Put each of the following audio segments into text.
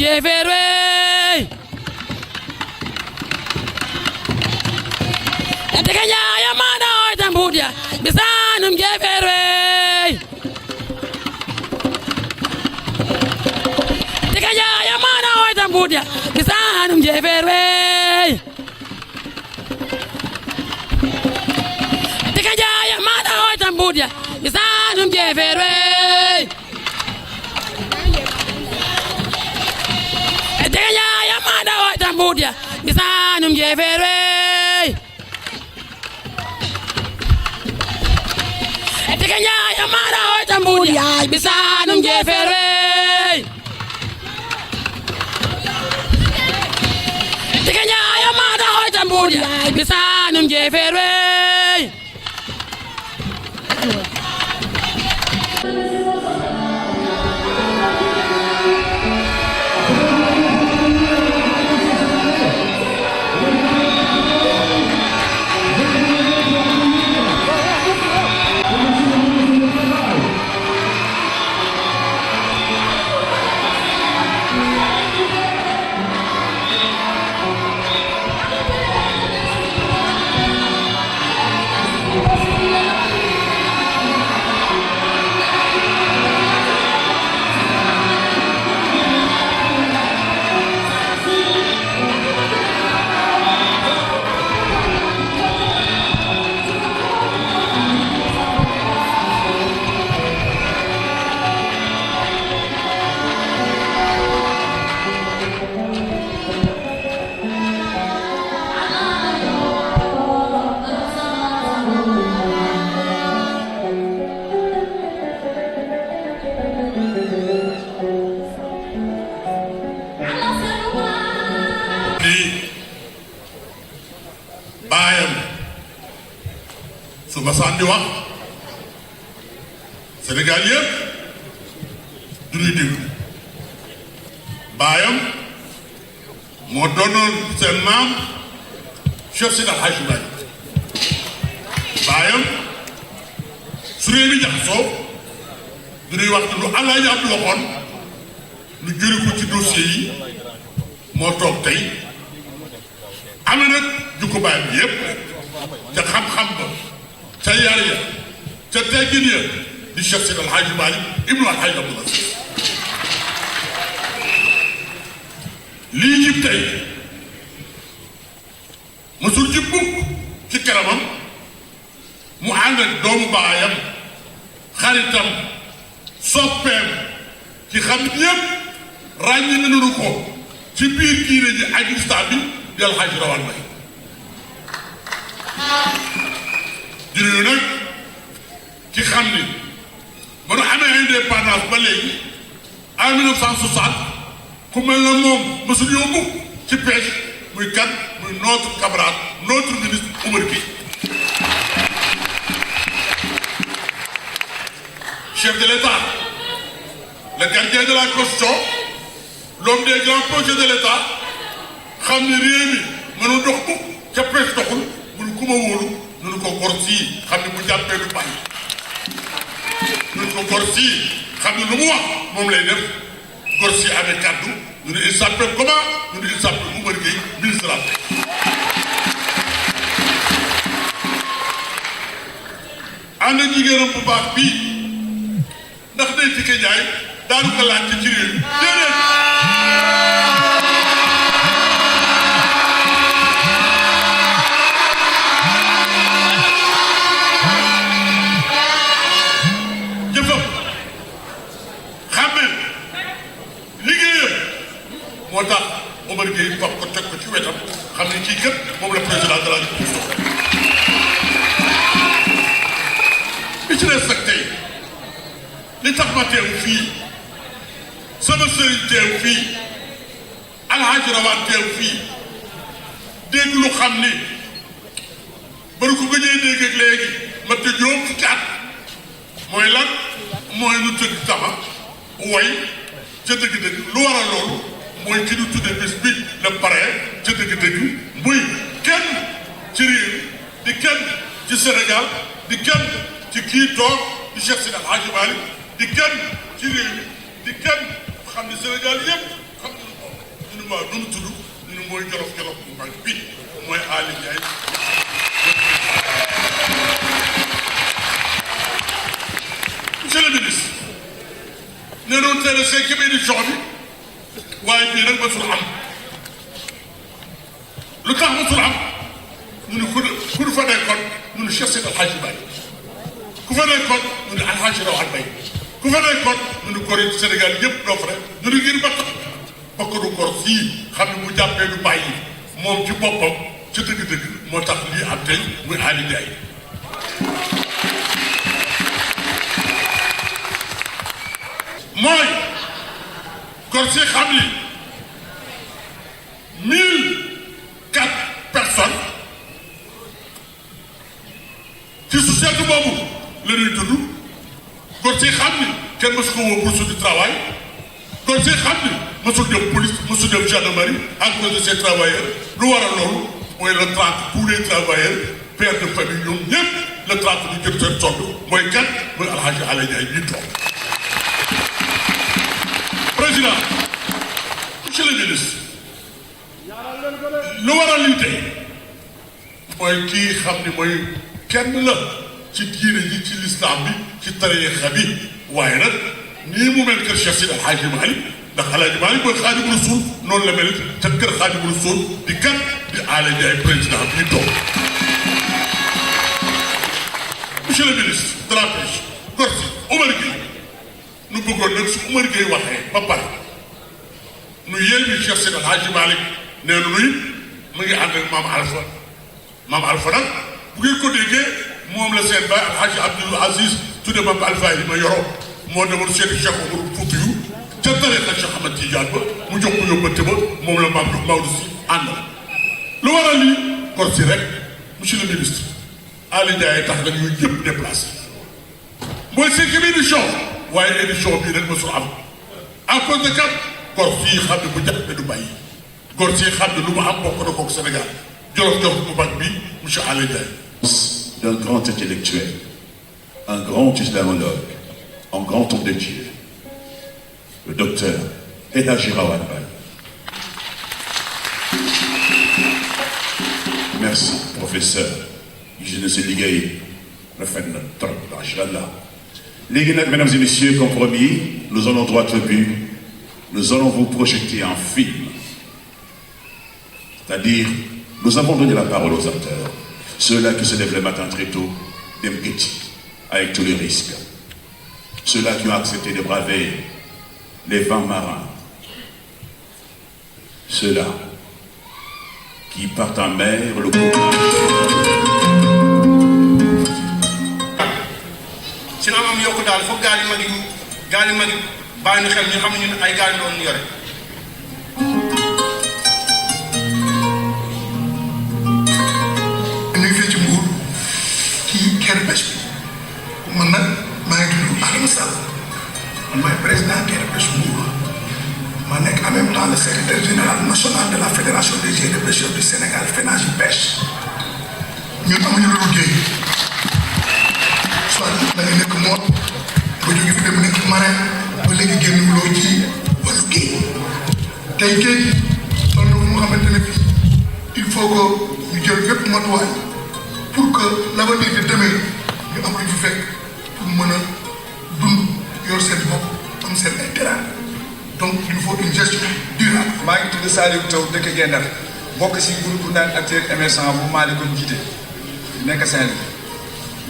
jefer wey Tega Njaay amana hoy tambudia bisanum jefer wey Tega Njaay amana hoy tambudia bisanum jefer wey Tega Njaay amana hoy tambudia bisanum jefer wey Tega Njaay amana hoy tambudia bisanum jefer wey Tega Njaay amana hoy tambudia bisanum jefer wey Tega Njaay amana hoy tambudia bisanum jefer wey ma saan di wax Sénégal yëpp du ñuy déglu baayam moo doonoon seen maam Cheikh Seydi El Hadji Malick baayam su réew mi jaxasoo du ñuy wax lu Alaaji Abdu waxoon lu jëri ko ci dossier yi moo toog tey am na nag jukko baayam bi yëpp ca xam-xam ba ca yar ya ca teggin ya di Cheikh Seydi El Hadji Malick ibnu Alhaji Abdou Aziz lii jib tey mosul jib mukk ci kanamam mu ànd ak doomu baayam xaritam soppeem ci xam ñëpp ràññi nañu ko ci biir diine ji ak islam bi di Alhaji Rawaan Mbay jërëjëf nag ci xam ni ba nu amee indépendance ba léegi en 1960 ku mel na moom mësul yóbbu ci pêche muy kat muy notre camarade notre ministre Oumar Gueye chef de l'État le gardien de la Constitution l'homme des grands projets de l'État xam ni réew mi mënu dox ko ca pêche doxul mënu ku ma wóolu ñu ko gor sii xam ne bu jàppee du bàyyi ñu ko gor sii xam ne lu mu wax moom lay def gor sii amee kàddu ñu ne il s'appelle comment ñu ne il s'appelle Oumar Gueye ministre de la paix ànd ak jigéenam bu baax bii ndax day Tike Njaay daanu ko laaj ci réew mi déedéet moo tax Oumar Gueye fab ko teg ko ci wetam xam ne kii kat moom la président de la République bi ci des nag tey li tax ma teew fii sama sëriñ teew fii Alhaji Rawaan teew fii dégg lu xam ni bari ko gëjee dégg ak léegi ma te juróom fukki at mooy lan mooy lu tëgg tama way ca dëgg-dëgg lu waral loolu mooy ki ñu tuddee bés bi la pare ca dëgg-dëgg muy kenn ci réew di kenn ci Sénégal di kenn ci kii toog di Cheikh Seydi El Hadji Malick di kenn ci réew di kenn xam ne Sénégal yëpp xam nañu ko waaw nu mu tudd ñu ne mooy Jolof bu mag bi mooy Aly Ndiaye. monsieur le ministre ne doon teel a cinquième édition bi waaye bii nag masul am lu tax masul am ñu ne ku fa nekkoon ñu ne Cheikh Seydi El Hadji Baye ku fa nekkoon ñu ne El Hadji Rawane Baye ku fa nekkoon ñu ne góor yi Sénégal yëpp doo fa rek ñu ne ngir bokk du góor fii xam ne bu jàppee du bàyyi moom ci boppam ci dëgg-dëgg moo tax lii am tey muy Aly Ndiaye. mooy góor si xam ni 1004 personnes ci société boobu la ñuy tudd góor si xam ni kenn mësu ko woo bourse du travail góor si xam ni mësul dem police mësul dem gendarmerie à cause de ces travailleurs lu war a loolu mooy le 30 tous les travailleurs pères de famille ñoom ñëpp le 30 ñu jël seen solde mooy kan mooy El Hadji Aly Ndiaye bii toog. président monsieur le ministre lu war a lii tey mooy kii xam ni mooy kenn la ci diine ji ci lislaam bi ci tariixa bi waaye nag nii mu mel kër Cheikh Seydi El Hadji Malick ndax El Hadji Malick mooy Xaadimu Rasuul noonu la mel ca kër Xaadimu Rasuul di kat di Aly Ndiaye président bii toog. monsieur le ministre de la pêche góor si Omar Gueye nu bëggoon nag su Omar Gueye waxee ba pare nu yéen bi Cheikh Seydi El Hadji Malick nee na nuy mu ngi ànd ak maam Alpha nag bu ngeen ko déggee moom la seen baay El Hadji Abdoul Aziz tudde maam Alpha yi ma yoroo moo demoon seeti Cheikh Omar Foutiyou ca tariixa Cheikh Ahmed Tidiane ba mu jox ko yóbbante ba moom la maam Maodo si ànd lu waral lii góor si rek monsieur le ministre Aly Ndiaye tax nag ñuy yëpp déplacé mooy cinquième édition waaye édition bii rek mosul am à cause de kat góor fii xam ne bu jàpp du bàyyi góor si xam ne lu mu am bokk na koog Sénégal Jolof bu mag bi monsieur Aly Ndiaye. D'un grand intellectuel, un grand islamologue, un grand homme de Dieu, le docteur El Hadji Rawane Baye. Merci professeur. Je ne sais liggéey rafet na trop macha Allah. Léegi nag, mesdames et messieurs, comme promis, nous allons droit au but. Nous allons vous projeter un film. C'est-à-dire, nous avons donné la parole aux acteurs, ceux-là qui se lèvent le matin très tôt, des petits, avec tous les risques. Ceux-là qui ont accepté de braver les vents marins. Ceux-là qui partent en mer le courant. si na am yokku daal foog gaal yi mag yi bàyyi na xel ñu xam ne ñun ay gaal yi doon yore. ñu ngi fii ci Mbour ci Quai de Pêche bi man nag maa ngi tudd Adama Sall man maay président Quai de Pêche Mbour ma nekk en même temps le secrétaire général national de la fédération des jeunes pêcheurs du Sénégal FENAGIPES ñun amuñu lu dul géej soit da nga nekk mool ba jóge fi dem nekk marin ba léegi génn loo ci wàllu géej tey géej toll na mu xamante ne fii il faut que ñu jël bépp matuwaay pour que l'avenir de demain ñu am lu fi fekk pour mën a dund yor seen bopp am seen ay teraanga donc il nous faut une gestion durable. maa ngi tudd Saliou Taw dëkk Gendar bokk si groupe bu naan acteur émergent bu Malick ko jiite nekk Saint-Louis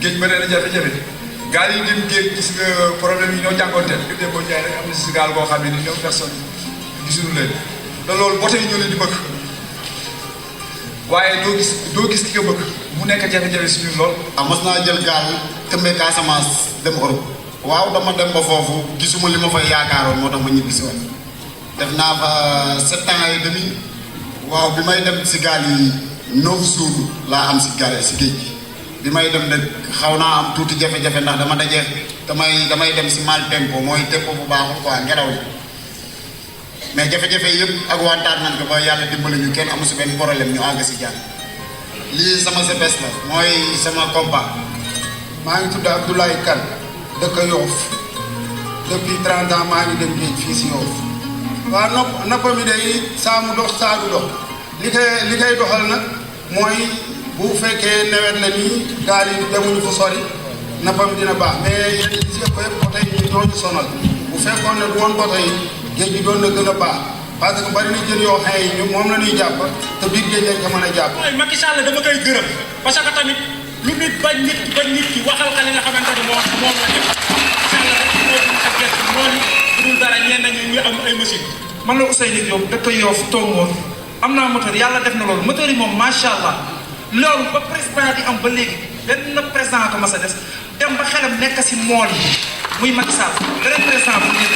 géej bëri na jafe-jafe gaal yi dem géej gis nga problème yi ñoo jànkoonteel bi dee ko jaay rek am na si gaal boo xam ne ni 9 personnes gisuñu leen te loolu boo tey ñoo leen di bëgg waaye doo gis ki nga bëgg mu nekk jafe-jafe si ñun lool. mos naa jël gaal tëmbee Casamance dem Europe waaw dama dem ba foofu gisuma li ma fay yaakaaroon moo tax ma ñibbi si woon def naa fa 7 ans et demi waaw bi may dem si gaal yi 9 jours laa am si gaal si géej gi bi may dem nag xaw naa am tuuti jafe-jafe ndax dama dajee damay dem si mal tempo mooy tempo bu baaxul quoi ngelaw li mais jafe-jafe yëpp ak wantaat nañ ko ba yàlla dimbali ñu kenn amu si benn problème ñu àgg si jàll lii sama GPS la mooy sama compas. maa ngi tudd Abdoulaye Kane dëkk Yoff depuis 30 ans maa ngi dem géej fii si Yoff waaw napp mi day saa mu dox saa du dox li koy doxal nag mooy bu fekkee nawet la nii gaal yi demuñu fu sori napp mi dina baax mais yéen ñi si ëpp yëpp bato yi ñu doon sonal bu fekkoon ne du woon bato yi géej gi doon na gën a baax parce que bari na jën yoo xam ne moom la ñuy jàpp te biir géej lañ ko mën a jàpp. mooy Macky Sall dama koy gërëm parce que tamit lu nit bañ nit ki waxal ka li nga xamante ni moom la def Sall rek moo di ak gerte moo ni dul dara ñenn ñu am ay machine man la Ousseynou Diop dëkk Yoff Tongoor am naa moteur yàlla def na loolu moteur yi moom macha allah loolu ba président di am ba léegi benn président ko mas a des dem ba xelam nekk si mool yi muy Macky Sall beneen président bu nekk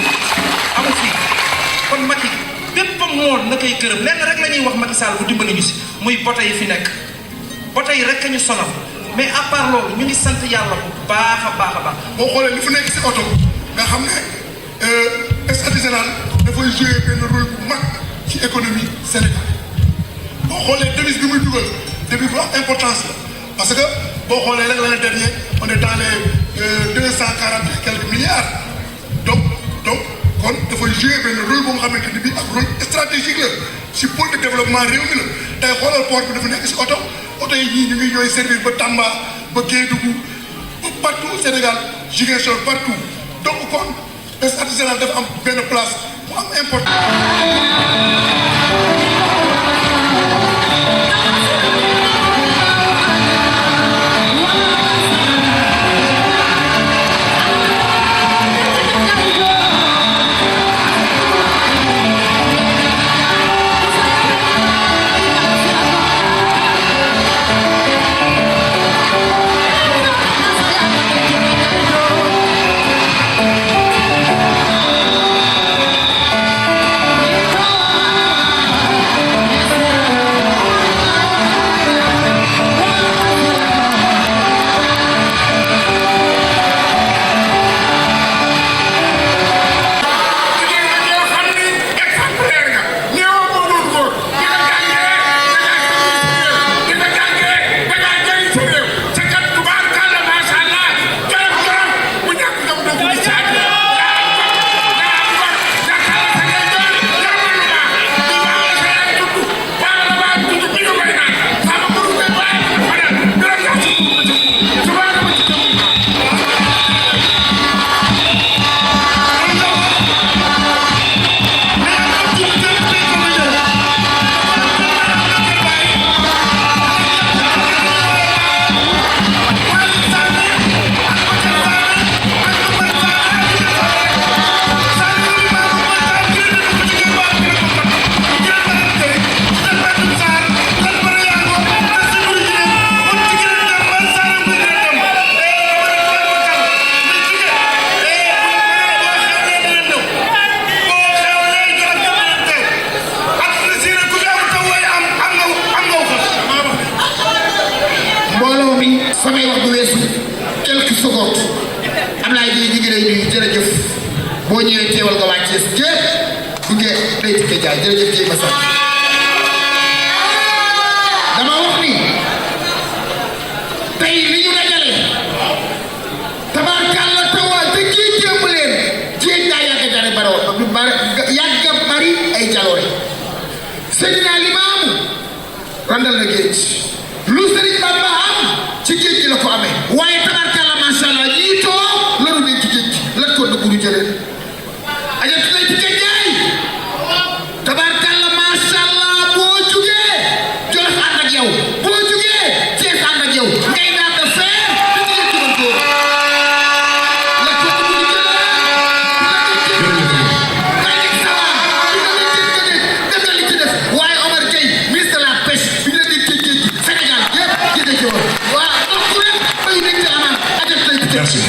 amul fii kon Macky bépp mool na koy gërëm lenn rek la ñuy wax Macky Sall bu dimbali ñu si muy boto yi fi nekk boto yi rek a ñu sonal mais à part loolu ñu ngi sant yàlla bu baax a baax a baax. boo xoolee li fi nekk si oto nga xam ne État général dafay jouer benn rôle bu mag ci économie Sénégal boo xoolee devise bi muy dugal devise bu am importance la parce que boo xoolee rek l'année dernière on est dans les 240 et quelques milliards donc kon dafay jouer benn rôle boo nga xamante ni bii ak rôle stratégique la si pôle de développement réew mi la tey xoolal port bi dafa nekk si oto yi ñii ñu ngi ñooy servir ba Tamba ba Kédougou ba partout Sénégal Ziguinchor partout donc kon État général dafa am benn place mu am importance. samay wax du weesu quelques secondes Ablaye ji ñu ngi lay nuyu jërëjëf boo ñëwee teewal nga waa Thiès gépp duggee day dikke jaay jërëjëf jéy ma sax dama wax ni tey li ñu dajale tabaarkàlla tawaal te kii jéem leen jéeg daa yàgg jare yàgg bari ay jaloore Seydina Limaamu randal na géej lu Sëriñ Bamba am ci géej gi la ko amee waaye tabaarkàlla macha allah ñii toog laru nañ ci géej gi lan ko dëgguru jëleen ajat lay ci géej jaay tabaarkàlla macha allah boo jugee Jolof ànd ak yow boo jugee Cees ànd ak yow ngay daan de feer di nga yëkk man góor la ko dëgguru jëleen ngay nekk sawaam bi nga nekk def li ci def waaye Omar Gueye ministre de la pêche bi nga nekk ci géej gi Sénégal yëpp jëge ci woon waaw donc rek bay nekk ci amaan ajat lay ci Merci.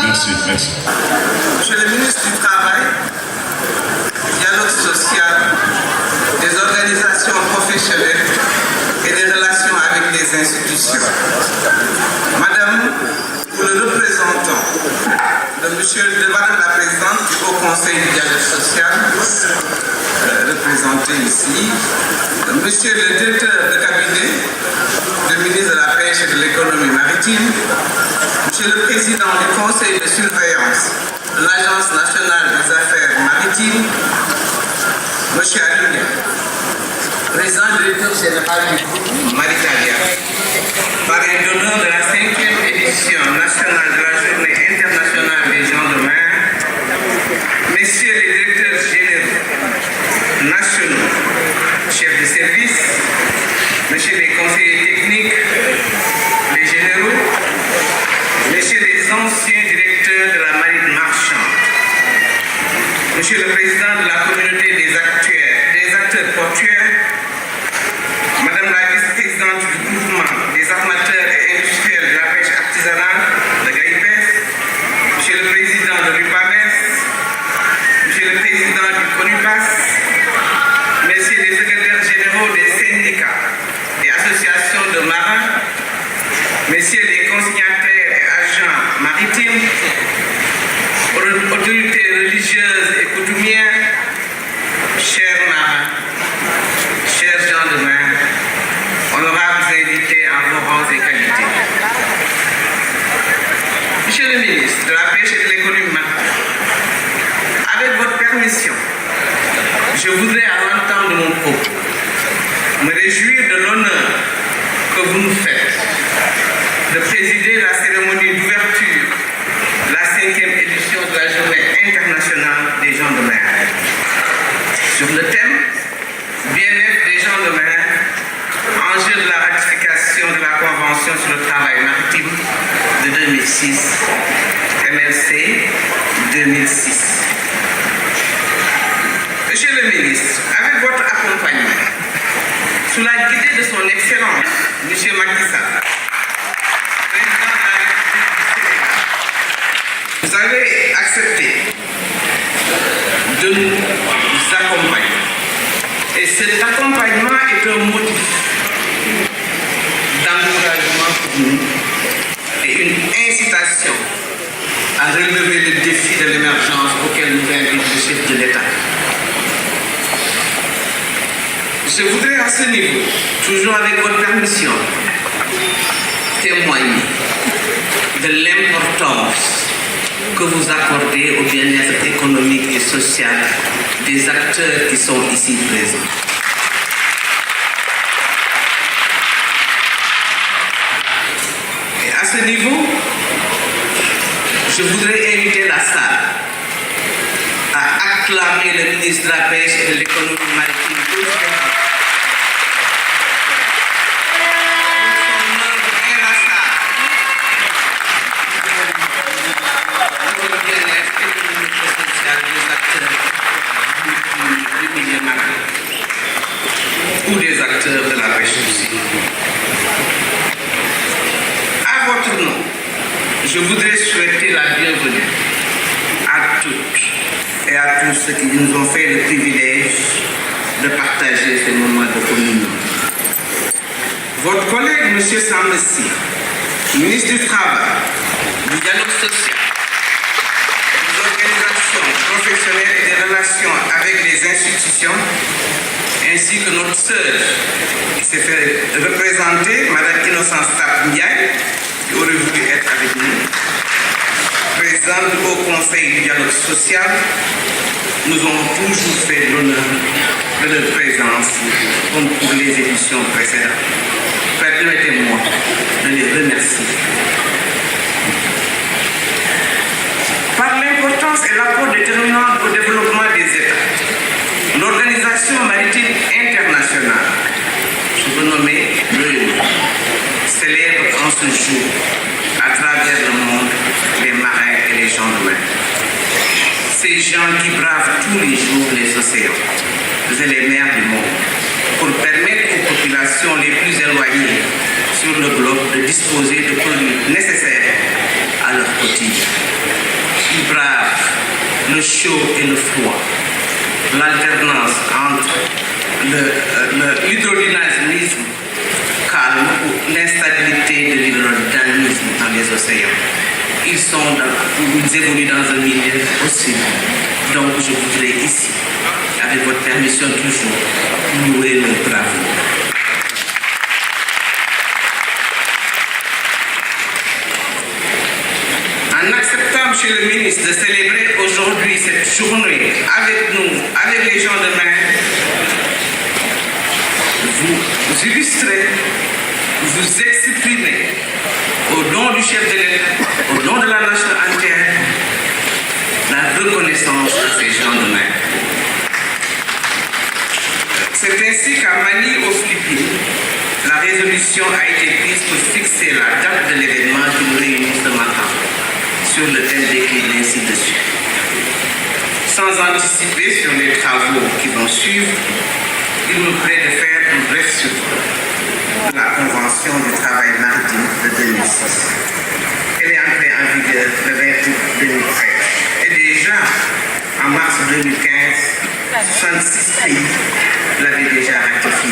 Merci, merci. Monsieur le ministre. des institutions. Madame, pour le représentant de Madame la Présidente du Haut Conseil du dialogue social, représenté ici, Monsieur le directeur de cabinet du ministre de la Pêche et de l'Économie maritime, Monsieur le Président du Conseil de surveillance de l'Agence nationale des affaires maritimes, Monsieur Alioune, Président directeur général du groupe Maritalia, parrain d'honneur de la 5e édition nationale de la Journée internationale des gens de mer, Messieurs les directeurs généraux nationaux, chefs de service, Messieurs les conseillers techniques, les généraux, Messieurs les anciens directeurs de la marine marchande, Monsieur le Président de la communauté des acteurs portuaires, Madame la vice-présidente du groupement des armateurs et industriels de la pêche artisanale, de GAIPES, Monsieur le Président de l'UPAMES, Monsieur le Président du CONUPAS, Messieurs les secrétaires généraux des syndicats et associations de marins, Messieurs les consignataires et agents maritimes, autorités religieuses et coutumières, chers marins, chers gens de mer, honorables invités en vos rangs et qualités. Monsieur le ministre de la Pêche et de l'Économie maritime, avec votre permission, je voudrais à l'entame de mon propos me réjouir de l'honneur que vous nous faites de présider la cérémonie d'ouverture de la 5e édition de la Journée internationale des gens de mer. Sur le thème bien-être des gens de mer, enjeu de la ratification de la Convention sur le travail maritime de 2006, MLC 2006. Monsieur le ministre, avec votre accompagnement, sous la guidée de son Excellence, M. Macky Sall, président de la République du Sénégal, vous avez accepté de nous accompagner. Et cet accompagnement est un motif d'encouragement pour nous et une incitation à relever le défi de l'émergence auquel nous invite le chef de l'État. Je voudrais à ce niveau, toujours avec votre permission, témoigner de l'importance que vous accordez au bien-être économique et social des acteurs qui sont ici présents. Et à ce niveau, je voudrais inviter la salle à acclamer le ministre de la Pêche et de l'Économie maritime. Ou des acteurs de la pêche aussi. À votre nom, je voudrais souhaiter la bienvenue à toutes et à tous ceux qui nous ont fait le privilège de partager ces moments de communion. Votre collègue, M. Sambessi, ministre du Travail, du dialogue social, des organisations professionnelles et des relations avec les institutions, ainsi que notre sœur qui s'est fait représenter, Mme Innocence Tap Ndiaye, qui aurait voulu être avec nous, présidente du Haut Conseil du dialogue social, nous ont toujours fait l'honneur de leur présence, comme pour les éditions précédentes. Permettez-moi de les remercier. Par l'importance et l'apport déterminant au développement des États, l'Organisation maritime internationale, je veux nommer l'ONU, célèbre en ce jour, à travers le monde, les marins et les gens de mer. Ces gens qui bravent tous les jours les océans et les mers du monde pour permettre aux populations les plus éloignées sur le globe de disposer de produits nécessaires à leur quotidien. Ils bravent le chaud et le froid, l'alternance entre l'hydrodynamisme calme calme ou l'instabilité de l'hydrodynamisme dans les océans. Ils évoluent dans un milieu hostile. Donc je voudrais ici, avec votre permission toujours, louer le bravo. En acceptant, Monsieur le ministre, de célébrer aujourd'hui cette journée avec nous, avec les gens de mer, vous illustrez, vous exprimez au nom du chef de l'État, au nom de la nation entière, la reconnaissance à ces gens de mer. C'est ainsi qu'à Manille, aux Philippines, la résolution a été prise pour fixer la date de l'événement qui nous réunit ce matin sur le thème décliné ainsi dessus. Sans anticiper sur les travaux qui vont suivre, il nous plaît de faire un bref survol de la Convention du travail maritime de 2006. Elle est entrée en vigueur le 20 août 2013. Et déjà, en mars 2015, 66 pays l'avaient déjà ratifié,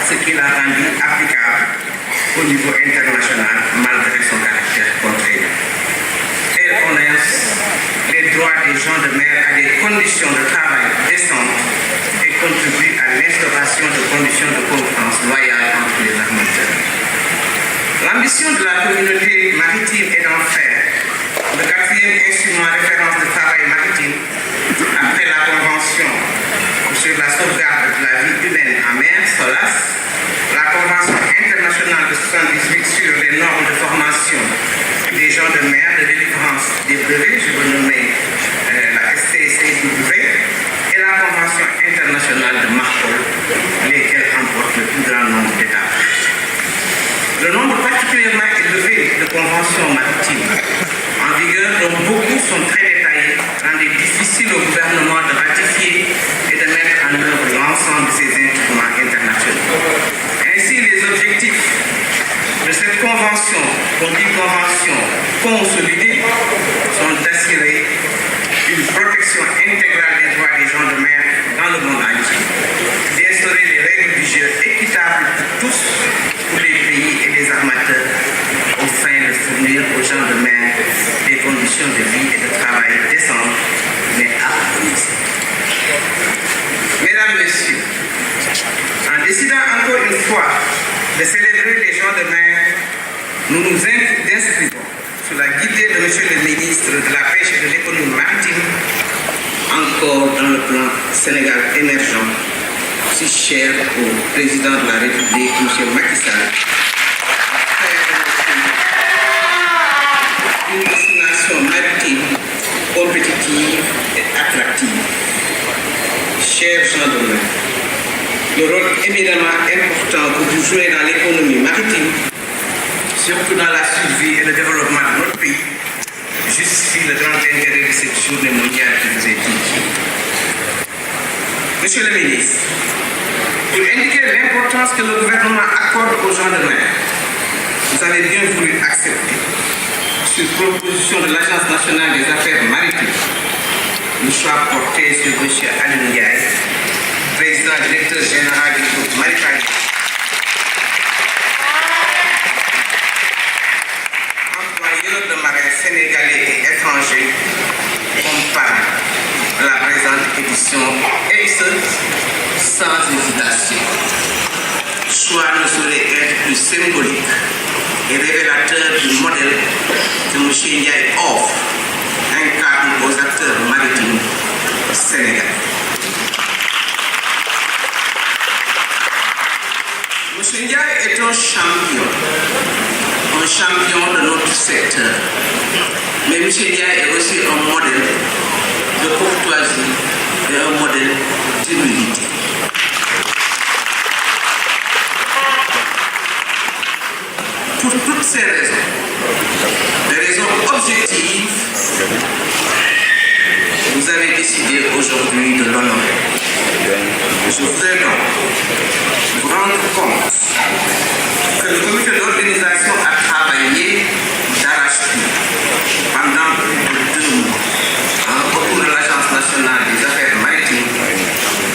ce qui l'a rendu applicable au niveau international malgré son caractère contraignant. Elle honneur les droits des gens de mer à des conditions de travail décentes et contribue à l'instauration de conditions de concurrence loyale entre les armateurs. L'ambition de la communauté maritime est d'en faire le 4e instrument de référence de travail maritime après la Convention sur la sauvegarde de la vie humaine en mer, SOLAS, la Convention internationale de 78 sur les normes de formation des gens de mer, de délivrance des brevets, je veux nommer la STCW, et la Convention internationale de Marpol, lesquelles emportent le plus grand nombre d'États. Le nombre particulièrement élevé de conventions maritimes en vigueur, dont beaucoup sont très détaillées, rendait difficile au gouvernement de ratifier et de mettre en œuvre l'ensemble de ces instruments internationaux. Ainsi, les objectifs de cette convention, qu'on dit convention consolidée, sont d'assurer une protection intégrale des droits des gens de mer dans le monde entier, d'instaurer des règles du jeu équitables pour tous, pour les pays et les armateurs, au fin de fournir aux gens de mer des conditions de vie et de travail décentes, mais harmonisées. Mesdames, Messieurs, en décidant encore une fois de célébrer les gens de mer, nous nous inscrivons sous la guidée de M. le ministre de la Pêche et de l'Économie maritime, encore dans le plan Sénégal émergent, si cher au président de la République, M. Macky Sall, une destination maritime compétitive et attractive. Chers gens de mer, le rôle éminemment important que vous jouez dans l'économie maritime, surtout dans la survie et le développement de notre pays, justifie le grand intérêt de cette journée mondiale qui vous est dédiée. Monsieur le ministre, pour indiquer l'importance que le gouvernement accorde aux gens de mer, vous avez bien voulu accepter, sur proposition de l'Agence nationale des affaires maritimes, le choix porté sur M. Aliou Ndiaye, président directeur général du groupe Maripani, employeur de marins sénégalais et étrangers, comme parrain de la présente édition, et ce, sans hésitation. Choix ne saurait être plus symbolique et révélateur du modèle que M. Ndiaye offre, incarne aux acteurs maritimes sénégalais. M. Ndiaye est un champion de notre secteur. Mais M. Ndiaye est aussi un modèle de courtoisie et un modèle d'humilité. Pour toutes ces raisons, des raisons objectives, vous avez décidé aujourd'hui de l'honorer. Je voudrais donc vous rendre compte que le comité d'organisation a travaillé d'arrache-pied pendant plus de 2 mois autour de l'Agence nationale des affaires maritimes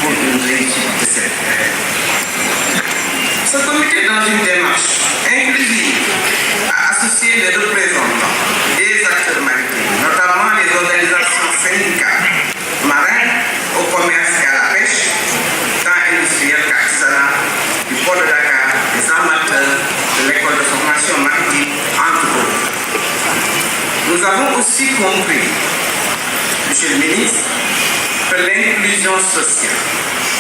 pour une réussite de cette. Ce comité, dans une port de Dakar, des amateurs, de l'école de formation maritime, entre autres. Nous avons aussi compris, Monsieur le ministre, que l'inclusion sociale,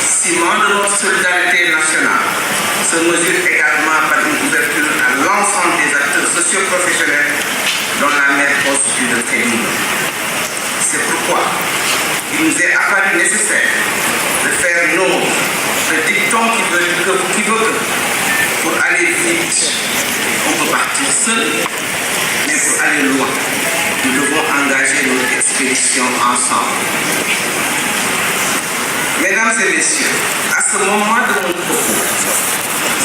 ciment de notre solidarité nationale, se mesure également par une ouverture à l'ensemble des acteurs socio-professionnels dont la mer constitue de très libre. C'est pourquoi il nous est apparu nécessaire de faire nôtre le dicton qui veut que pour aller vite, on peut partir seul, mais pour aller loin, nous devons engager notre expédition ensemble. Mesdames et messieurs, à ce moment de mon propos,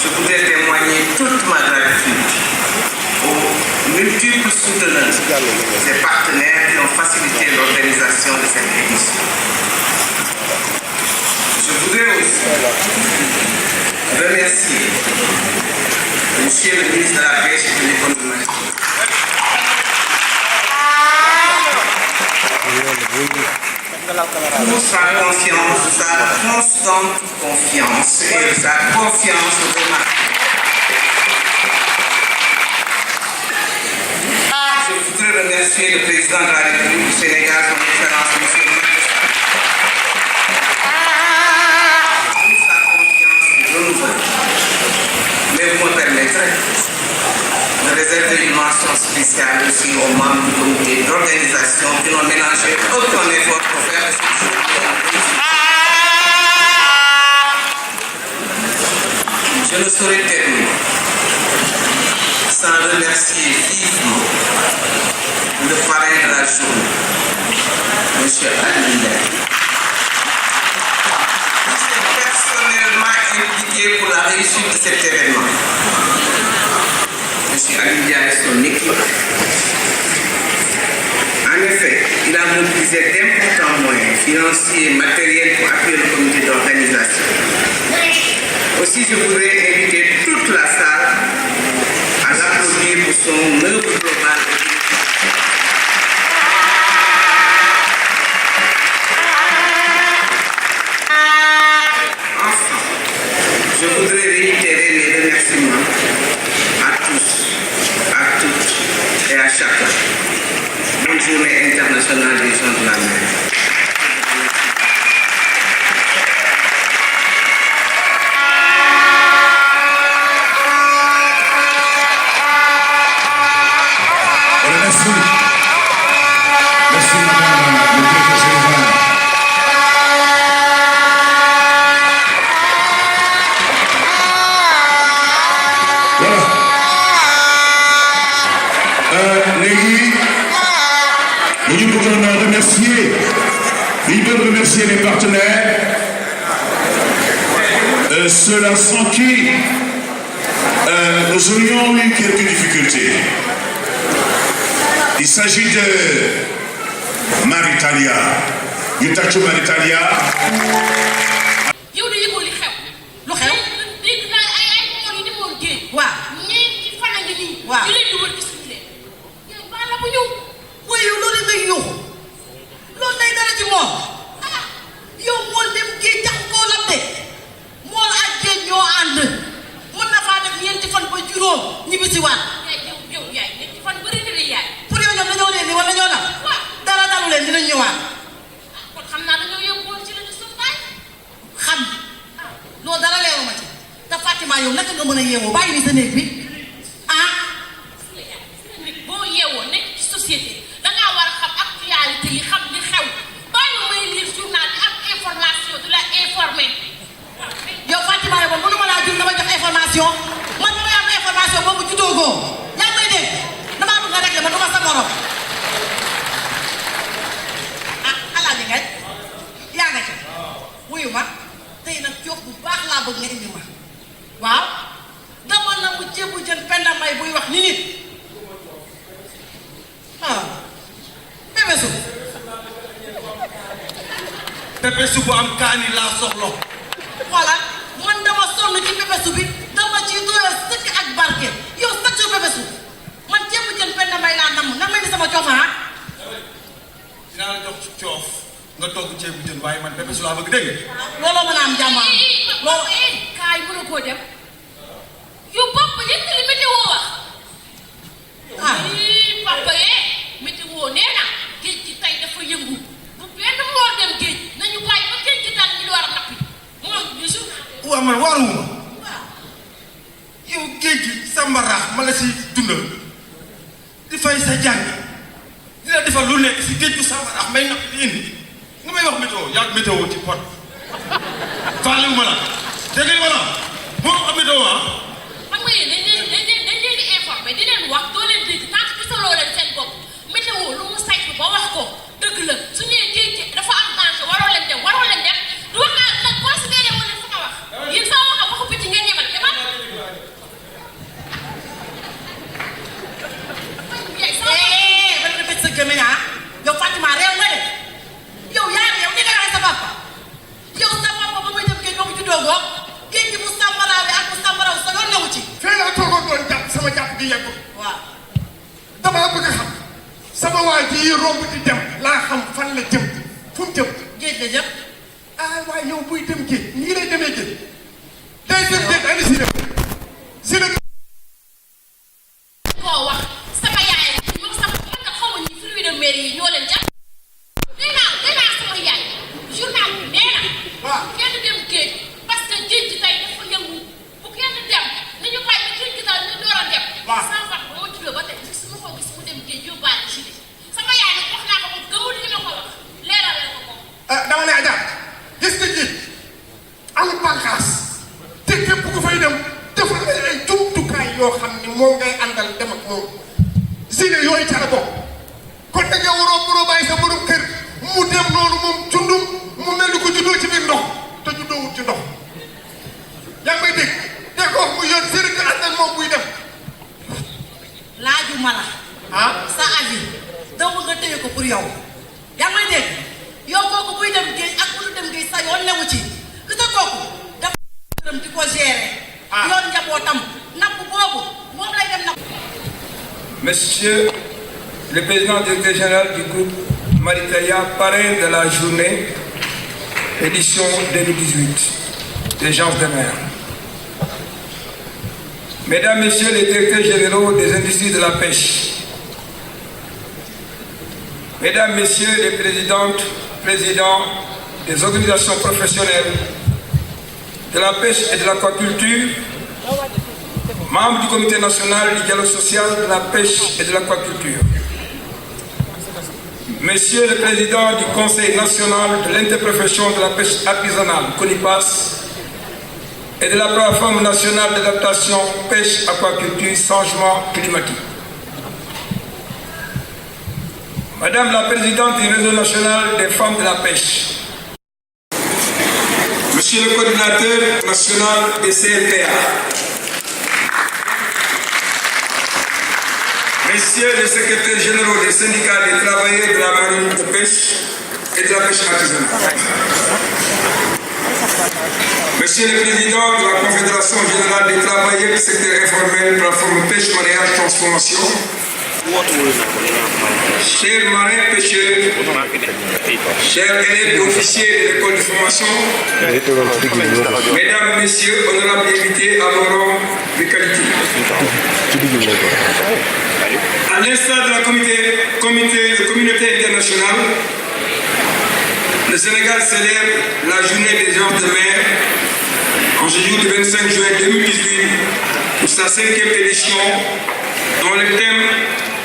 je voudrais témoigner toute ma gratitude aux multiples souteneurs et partenaires qui ont facilité l'organisation de cette édition. Je voudrais aussi remercier Monsieur le ministre de la Pêche et de l'Économie. Pour sa confiance, sa constante confiance et sa confiance remarquable. Je voudrais remercier le président de la République du Sénégal, son Excellence, Monsieur le ministre, pour sa confiance renouvelée. Mais vous me permettrez de réserver une mention spéciale aussi aux membres du comité d'organisation qui n'ont ménagé aucun effort pour faire de cette journée. Je ne saurais terminer sans remercier vivement le parrain de la journée, M. Alioune, qui s'est personnellement impliqué pour la réussite de cet événement. M. Alioune et son équipe. En effet, il a mobilisé d'importants moyens financiers et matériels pour appuyer le comité d'organisation. Aussi, je voudrais inviter toute la salle à l'applaudir pour son œuvre globale. Enfin, je voudrais réitérer mes remerciements à tous, à toutes et à chacun. Bonne journée internationale des gens de la mer. Merci, madame le directeur général. Voilà. Léegi ñu bëggoon a remercier les partenaires, ceux-là sans qui nous aurions eu quelques difficultés. Il s'agit de Maritalia. ñu tàccu Maritalia. yow de yëgoo li xew. lu xew. dégg naa ay mool yi demoon géej. waaw ñeenti fan a ngi nii. waaw ñu leen di wër gisuñu leen. yow baal la bu ñëw. waaye yow loolu ngay yuuxu. loolu day dara ci mool. ah yow mool dem géej tax koo lab de. mool ak géej ñoo ànd. mën na faa def ñeenti fan ba juróom ñibbisiwaat. yow yaay ñeenti fan bëri na de yaay. pour yow ñoom dañoo leen di wala ñoo la. waaw dara dalu leen dinañ ñëwaat. kon xam naa dañoo yóbbu woon ci la ñu suuf naay. xam loolu dara leeru ma ci te Fatima yow naka nga mën a yeewoo bàyyi ni sa néeg bi ah. nit boo yeewoo nekk ci société dangaa war a xam actualité yi xam li xew bàyyi may lire journal bi ak information di la informer. yow Fatima yow mënu ma laa jur dama jox information man ma am information boobu judoogoo yaa ngi may dégg damaa bëgg nga rek ma du ma sa morom. alaaji ngay yaa nga ca wuyu ma tey nag coof bu baax laa bëgg nga indi ma waaw dama na mu ceebu jën penda may buy wax ni nit ah Pépé Soup. Pépé Soup bu am kaani laa soxla. voilà man dama sonn ci Pépé Soup bi dama ci doyal sëkk ak barke yow sëkk ci Pépé Soup man ceebu jën penda may laa nam na may ni sama coof ah. dinaa la jox coof nga togg ceebu jën waaye man Pépé Soup laa bëgg dégg nga. looloo mën a am jàmm loolu kaay mën a koo dem waaw man waaruwuma yow géej gi sa mbaraax ma la si dundal di fay sa jàng di la defal lu nekk si géej gu sa mbaraax may napp di indi nga may wax météo yaa météo ci pot faalewu ma la dégg nga li ma la moo am météo ah. xam nga yéen dañ leen di informer di leen wax doo leen dégg tant que gisaloo leen seen bopp météo lu mu saytu ba wax ko dëgg la su ñëwee géej gi dafa am danger waroo leen dem du wax naa nag considéré wu leen sama wax yéen sama wax waxu picc ngeen yemal te man. man nga tëj sa gémmiñ ah yow Fatima réew nga de yow yaa yow ni nga waxee sa papa yow sa papa ba muy dem géej ba mu juddoo goog géej gi mu sàmbaraaw bi ak mu sàmbaraaw sa yoon newu ci. fee laa toogoon doon jàpp sama jàpp gi yegg. waaw. damaa bëgg a xam sama waa ji romb di dem laa xam fan la jëm fu mu jëm. géej la jëm. ah waaye yow buy dem géej nii lay demee géej. day dem géej ani si dem si la. koo wax sama yaay moom sax man nga xamuñ ni fruits de mer yi ñoo leen jàpp. nee naa sama yaay journal bi nee na. waaw kenn dem géej parce que géej gi tey dafa yëngu bu kenn dem nañu bàyyi ba géej gi daal ñu door a dem. waaw sama papa ba ma juddoo ba tey su ma ko gis mu dem géej yóbbaale ci li sama yaay nag wax naa ko moom gëmul li ma ko wax leeral la ko moom. dama ne Adja gis nga géej amul bànqaas te képp ku fay dem defal ay jumtukaay yoo xam ni moom ngay àndal dem ak moom zine yooyu ca la bokk kon da nga waroo bàyyi sa borom kër mu dem noonu moom cundum mu mel ni ko juddoo ci biir ndox te juddoowut ci ndox yaa ngi may dégg te ko wax mu yor sëriñ nga àndal moom buy dem. laaju ma la. ah sa avis dama nga téye ko pour yow yaa ngi may dégg yow kooku buy dem géej ak bu dem géej sa yoon newu ci gis nga kooku dafa dem di ko gérer. yoon njabootam napp boobu moom lay dem napp. Monsieur le président directeur général du groupe Maritaya, parrain de la journée édition 2018 des gens de mer. Mesdames, Messieurs les directeurs généraux des industries de la pêche, Mesdames, Messieurs les présidentes, présidents des organisations professionnelles de la pêche et de l'aquaculture, membres du comité national du dialogue social de la pêche et de l'aquaculture, Monsieur le président du conseil national de l'interprofession de la pêche artisanale, CONIPAS, et de la plateforme nationale d'adaptation pêche, aquaculture, changement climatique, Madame la présidente du réseau national des femmes de la pêche, Monsieur le coordinateur national des CNPA, Messieurs les secrétaires généraux des syndicats des travailleurs de la marine de pêche et de la pêche artisanale, Monsieur le président de la Confédération générale des travailleurs du secteur informel, plateforme pêche, mariage, transformation, chers marins pêcheurs, chers élèves et officiers de l'école de formation, Mesdames, Messieurs, honorables invités à vos rangs de qualité. À l'instar de la communauté internationale, le Sénégal célèbre la journée des gens de mer en ce jour du 25 juin 2018 pour sa 5e édition dont le thème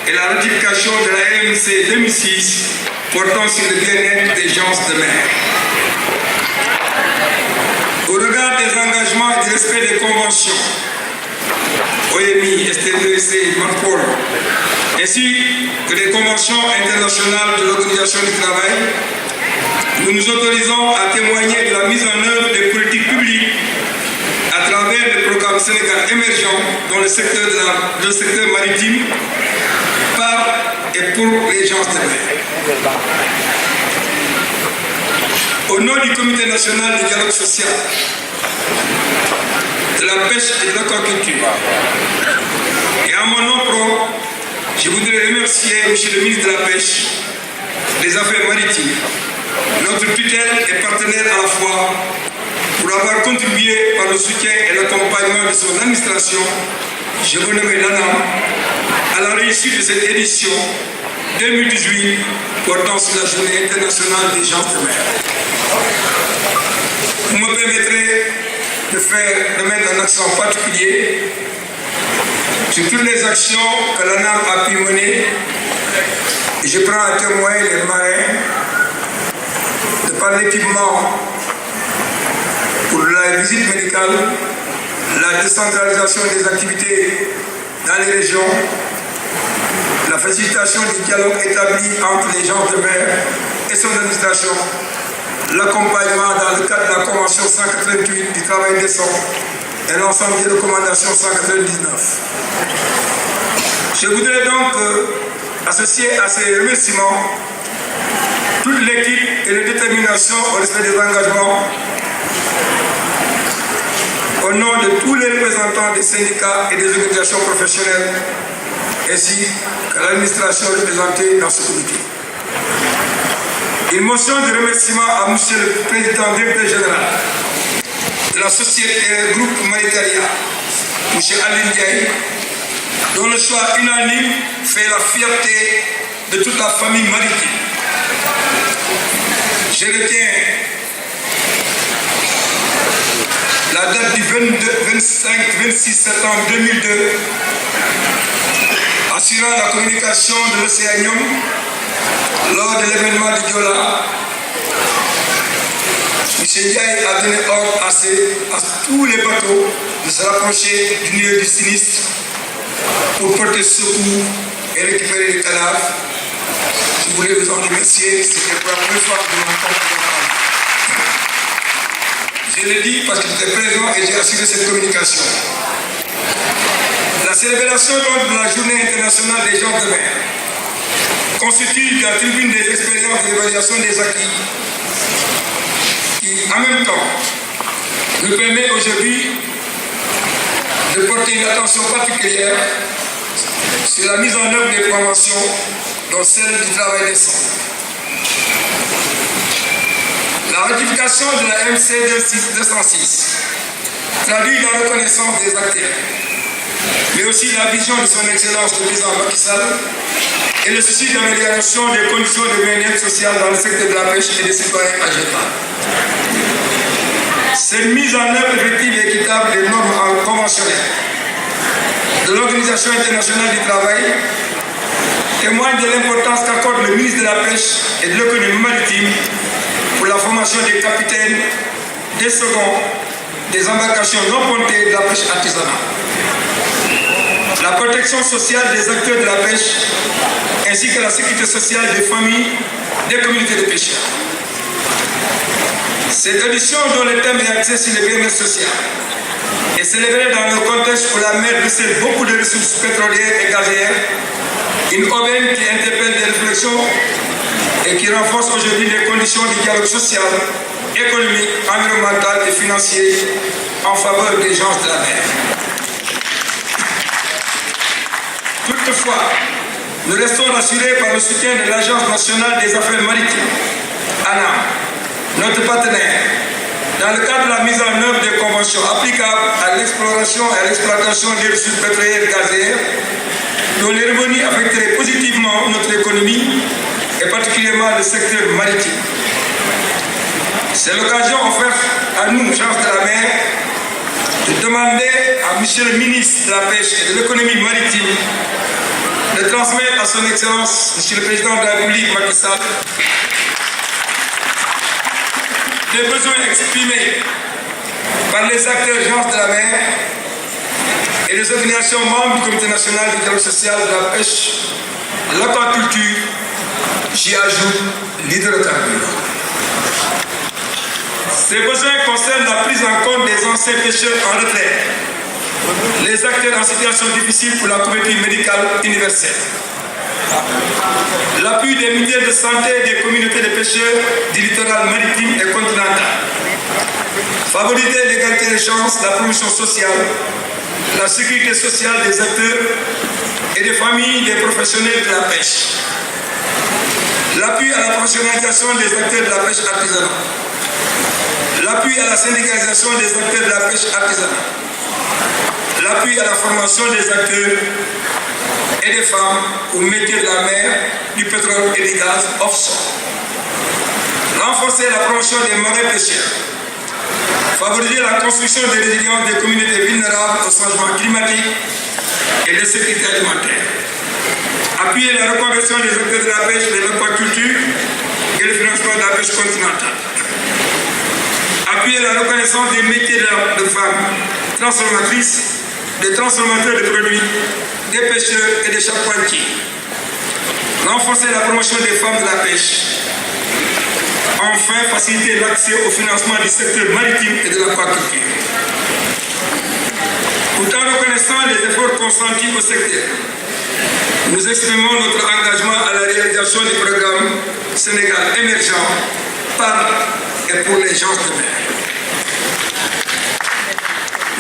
est la ratification de la AMC 2006 portant sur le bien-être des gens de mer. Au regard des engagements et du respect des conventions OMI, STDC, MAPOL, ainsi que les conventions internationales de l'Organisation du travail, nous nous autorisons à témoigner de la mise en œuvre des politiques publiques à travers le programme Sénégal émergent dans le secteur maritime par et pour les gens de mer. Au nom du Comité national du dialogue social, de la pêche et de l'aquaculture, et à mon nom propre, je voudrais remercier M. le ministre de la Pêche, des Affaires maritimes, notre tutelle et partenaire à la fois, pour avoir contribué par le soutien et l'accompagnement de son administration, je vous nomme l'ANAM, à la réussite de cette édition 2018 portant sur la journée internationale des gens de mer. Vous me permettrez de mettre un accent particulier sur toutes les actions que l'ANAM a pu mener. Et je prends à témoin les marins de par l'équipement pour la visite médicale, la décentralisation des activités dans les régions, la facilitation du dialogue établi entre les gens de mer et son administration, l'accompagnement dans le cadre de la Convention 188 du travail décent et l'ensemble des recommandations 199. Je voudrais donc associer à ces remerciements toute l'équipe et la détermination au respect des engagements au nom de tous les représentants des syndicats et des organisations professionnelles ainsi qu'à l'administration représentée dans ce comité. Une motion de remerciement à M. le Président directeur général de la société groupe Maritaria, M. Aline Diaye, dont le choix unanime fait la fierté de toute la famille maritime. Je retiens la date du 25-26 septembre 2002, assurant la communication de l'Océanium lors de l'événement de Diola. M. Ndiaye a donné ordre à tous les bateaux de se rapprocher du lieu du sinistre pour porter secours et récupérer les cadavres. Je voulais vous en remercier, c'était pour la première fois que je m'entends. Je l'ai dit parce que j'étais présent et j'ai assuré cette communication. La célébration de la Journée internationale des gens de mer constitue la tribune des expériences d'évaluation des acquis qui, en même temps, nous permet aujourd'hui de porter une attention particulière sur la mise en œuvre des conventions, dont celle du travail décent. La ratification de la MC 206 traduit la reconnaissance des acteurs, mais aussi la vision de son Excellence le président Macky Sall et le souci d'amélioration des conditions de bien-être social dans le secteur de la pêche et des citoyens agricoles. Cette mise en œuvre effective et équitable des normes conventionnelles de l'Organisation internationale du travail témoigne de l'importance qu'accorde le ministre de la Pêche et de l'économie maritime pour la formation des capitaines, des seconds, des embarcations non pontées de la pêche artisanale. La protection sociale des acteurs de la pêche ainsi que la sécurité sociale des familles, des communautés de pêcheurs. Cette édition dont le thème est axé sur le bien-être social est célébrée dans le contexte où la mer recèle beaucoup de ressources pétrolières et gazières, une aubaine qui interpelle des réflexions et qui renforce aujourd'hui les conditions du dialogue social, économique, environnemental et financier en faveur des gens de la mer. Toutefois, nous restons rassurés par le soutien de l'Agence nationale des affaires maritimes, ANAM, notre partenaire, dans le cadre de la mise en œuvre des conventions applicables à l'exploration et à l'exploitation des ressources pétrolières et gazières, dont les revenus affecteraient positivement notre économie et particulièrement le secteur maritime. C'est l'occasion offerte à nous, gens de la mer, de demander à M. le ministre de la Pêche et de l'économie maritime de transmettre à son Excellence, M. le Président de la République, Macky Sall, les besoins exprimés par les acteurs gens de la mer et les organisations membres du Comité national du dialogue social de la pêche, de l'aquaculture, j'y ajoute l'hydrocarbure. Ces besoins concernent la prise en compte des anciens pêcheurs en retraite, les acteurs en situation difficile pour la couverture médicale universelle, l'appui des milieux de santé des communautés de pêcheurs du littoral maritime et continental, favoriser l'égalité des chances, la promotion sociale, la sécurité sociale des acteurs et des familles des professionnels de la pêche, l'appui à la professionnalisation des acteurs de la pêche artisanale, l'appui à la syndicalisation des acteurs de la pêche artisanale, l'appui à la formation des acteurs et des femmes au métier de la mer, du pétrole et du gaz offshore, renforcer la promotion des marins pêcheurs, favoriser la construction de résilience des communautés vulnérables au changement climatique et de sécurité alimentaire, appuyer la reconversion des acteurs de la pêche, de l'aquaculture et le financement de la pêche continentale, appuyer la reconnaissance des métiers de femmes transformatrices, des transformateurs de produits, des pêcheurs et des charpentiers, renforcer la promotion des femmes de la pêche, enfin faciliter l'accès au financement du secteur maritime et de l'aquaculture. Tout en reconnaissant les efforts consentis au secteur, nous exprimons notre engagement à la réalisation du programme Sénégal émergent par et pour les gens de mer.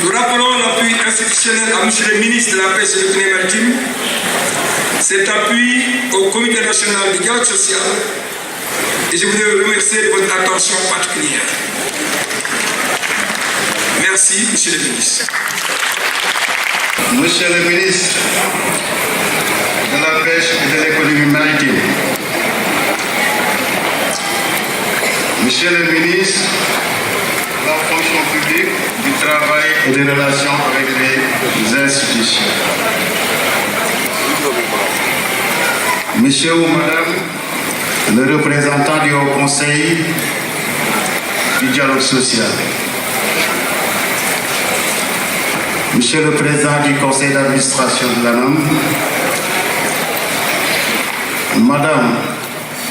Nous rappelons l'appui institutionnel à M. le ministre de la Pêche et de l'économie maritime, cet appui au Comité national du dialogue social, et je voudrais vous remercier de votre attention particulière. Merci, M. le ministre. Monsieur le ministre de la Pêche et de l'économie maritime, Monsieur le ministre de la fonction publique, du travail et des relations avec les institutions, Monsieur ou Madame le représentant du Haut Conseil du dialogue social, Monsieur le Président du Conseil d'administration de l'ANAM, Madame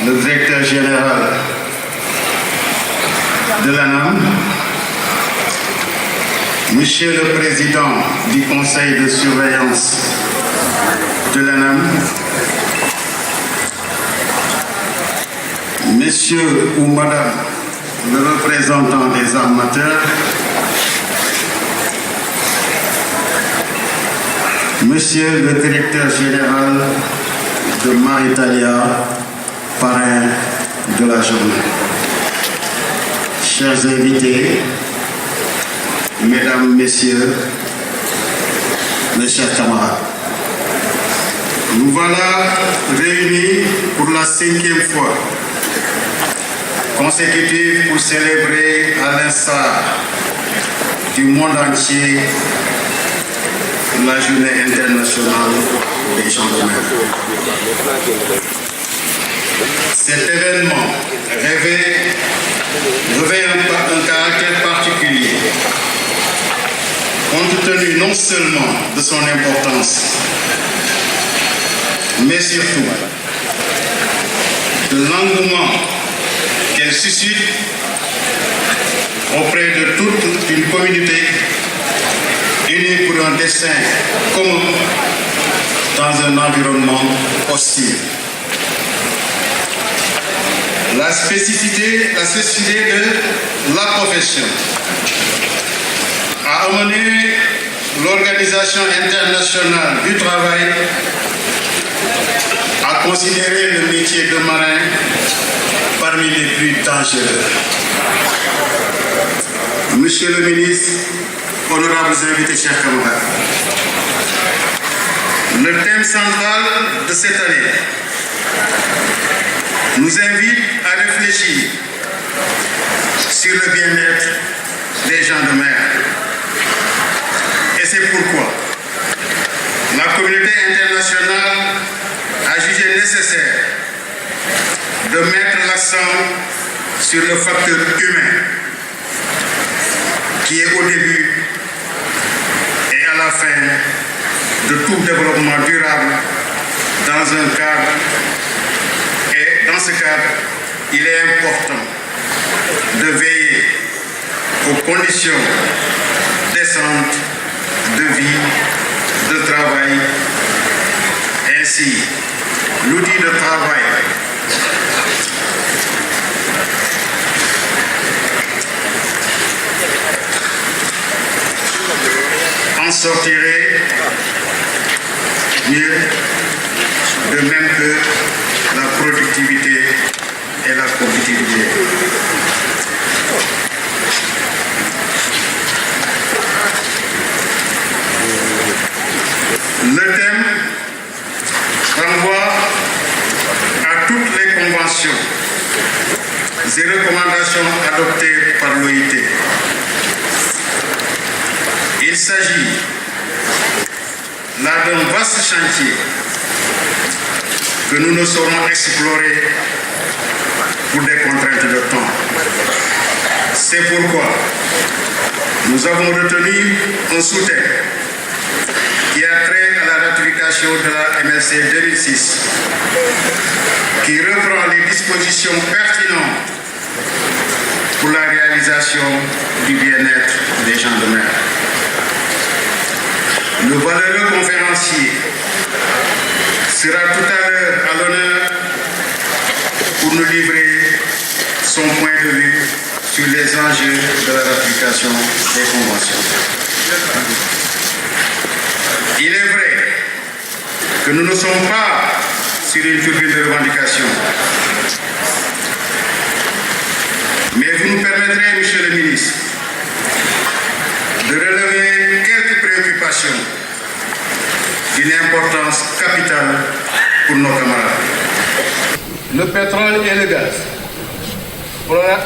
le Directeur général de l'ANAM, Monsieur le Président du Conseil de surveillance de l'ANAM, Monsieur ou Madame le représentant des armateurs, Monsieur le Directeur général de Maritalia, parrain de la journée, chers invités, Mesdames, Messieurs, mes chers camarades, nous voilà réunis pour la 5e fois consécutive pour célébrer à l'instar du monde entier la journée internationale des gens de mer. Cet événement revêt un caractère particulier, compte tenu non seulement de son importance, mais surtout de l'engouement qu'elle suscite auprès de toute une communauté unie pour un dessein commun dans un environnement hostile. La spécificité de la profession a amené l'Organisation internationale du travail à considérer le métier de marin parmi les plus dangereux. Monsieur le ministre, honorables invités, chers camarades, le thème central de cette année nous invite à réfléchir sur le bien-être des gens de mer. Et c'est pourquoi la communauté internationale a jugé nécessaire de mettre l'accent sur le facteur humain qui est au début et à la fin de tout développement durable dans un cadre. Et dans ce cadre, il est important de veiller aux conditions décentes de vie, de travail. Ainsi, l'outil de travail en sortirait mieux, de même que la productivité et la compétitivité. Le thème renvoie à toutes les conventions et recommandations adoptées par l'OIT il s'agit là d'un vaste chantier que nous ne saurons explorer pour des contraintes de temps. C'est pourquoi nous avons retenu un sous-texte qui a trait à la ratification de la MLC 2006, qui reprend les dispositions pertinentes pour la réalisation du bien-être des gens de mer. Le valeureux conférencier sera tout à l'heure à l'honneur pour nous livrer son point de vue sur les enjeux de la ratification des conventions. Il est vrai que nous ne sommes pas sur une turbine de revendication. Mais vous nous permettrez, Monsieur le ministre, de relever quelques préoccupations d'une importance capitale pour nos camarades. Le pétrole et le gaz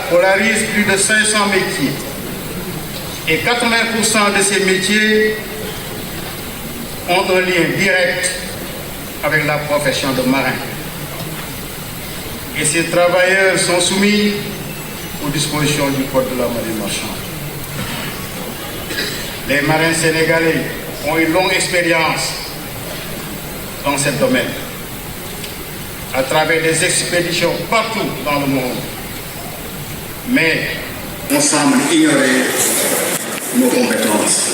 polarisent plus de 500 métiers et 80% de ces métiers ont un lien direct avec la profession de marin. Et ces travailleurs sont soumis aux dispositions du Code de la marine marchande. Les marins sénégalais ont une longue expérience dans ce domaine, à travers des expéditions partout dans le monde. Mais on semble ignorer nos compétences.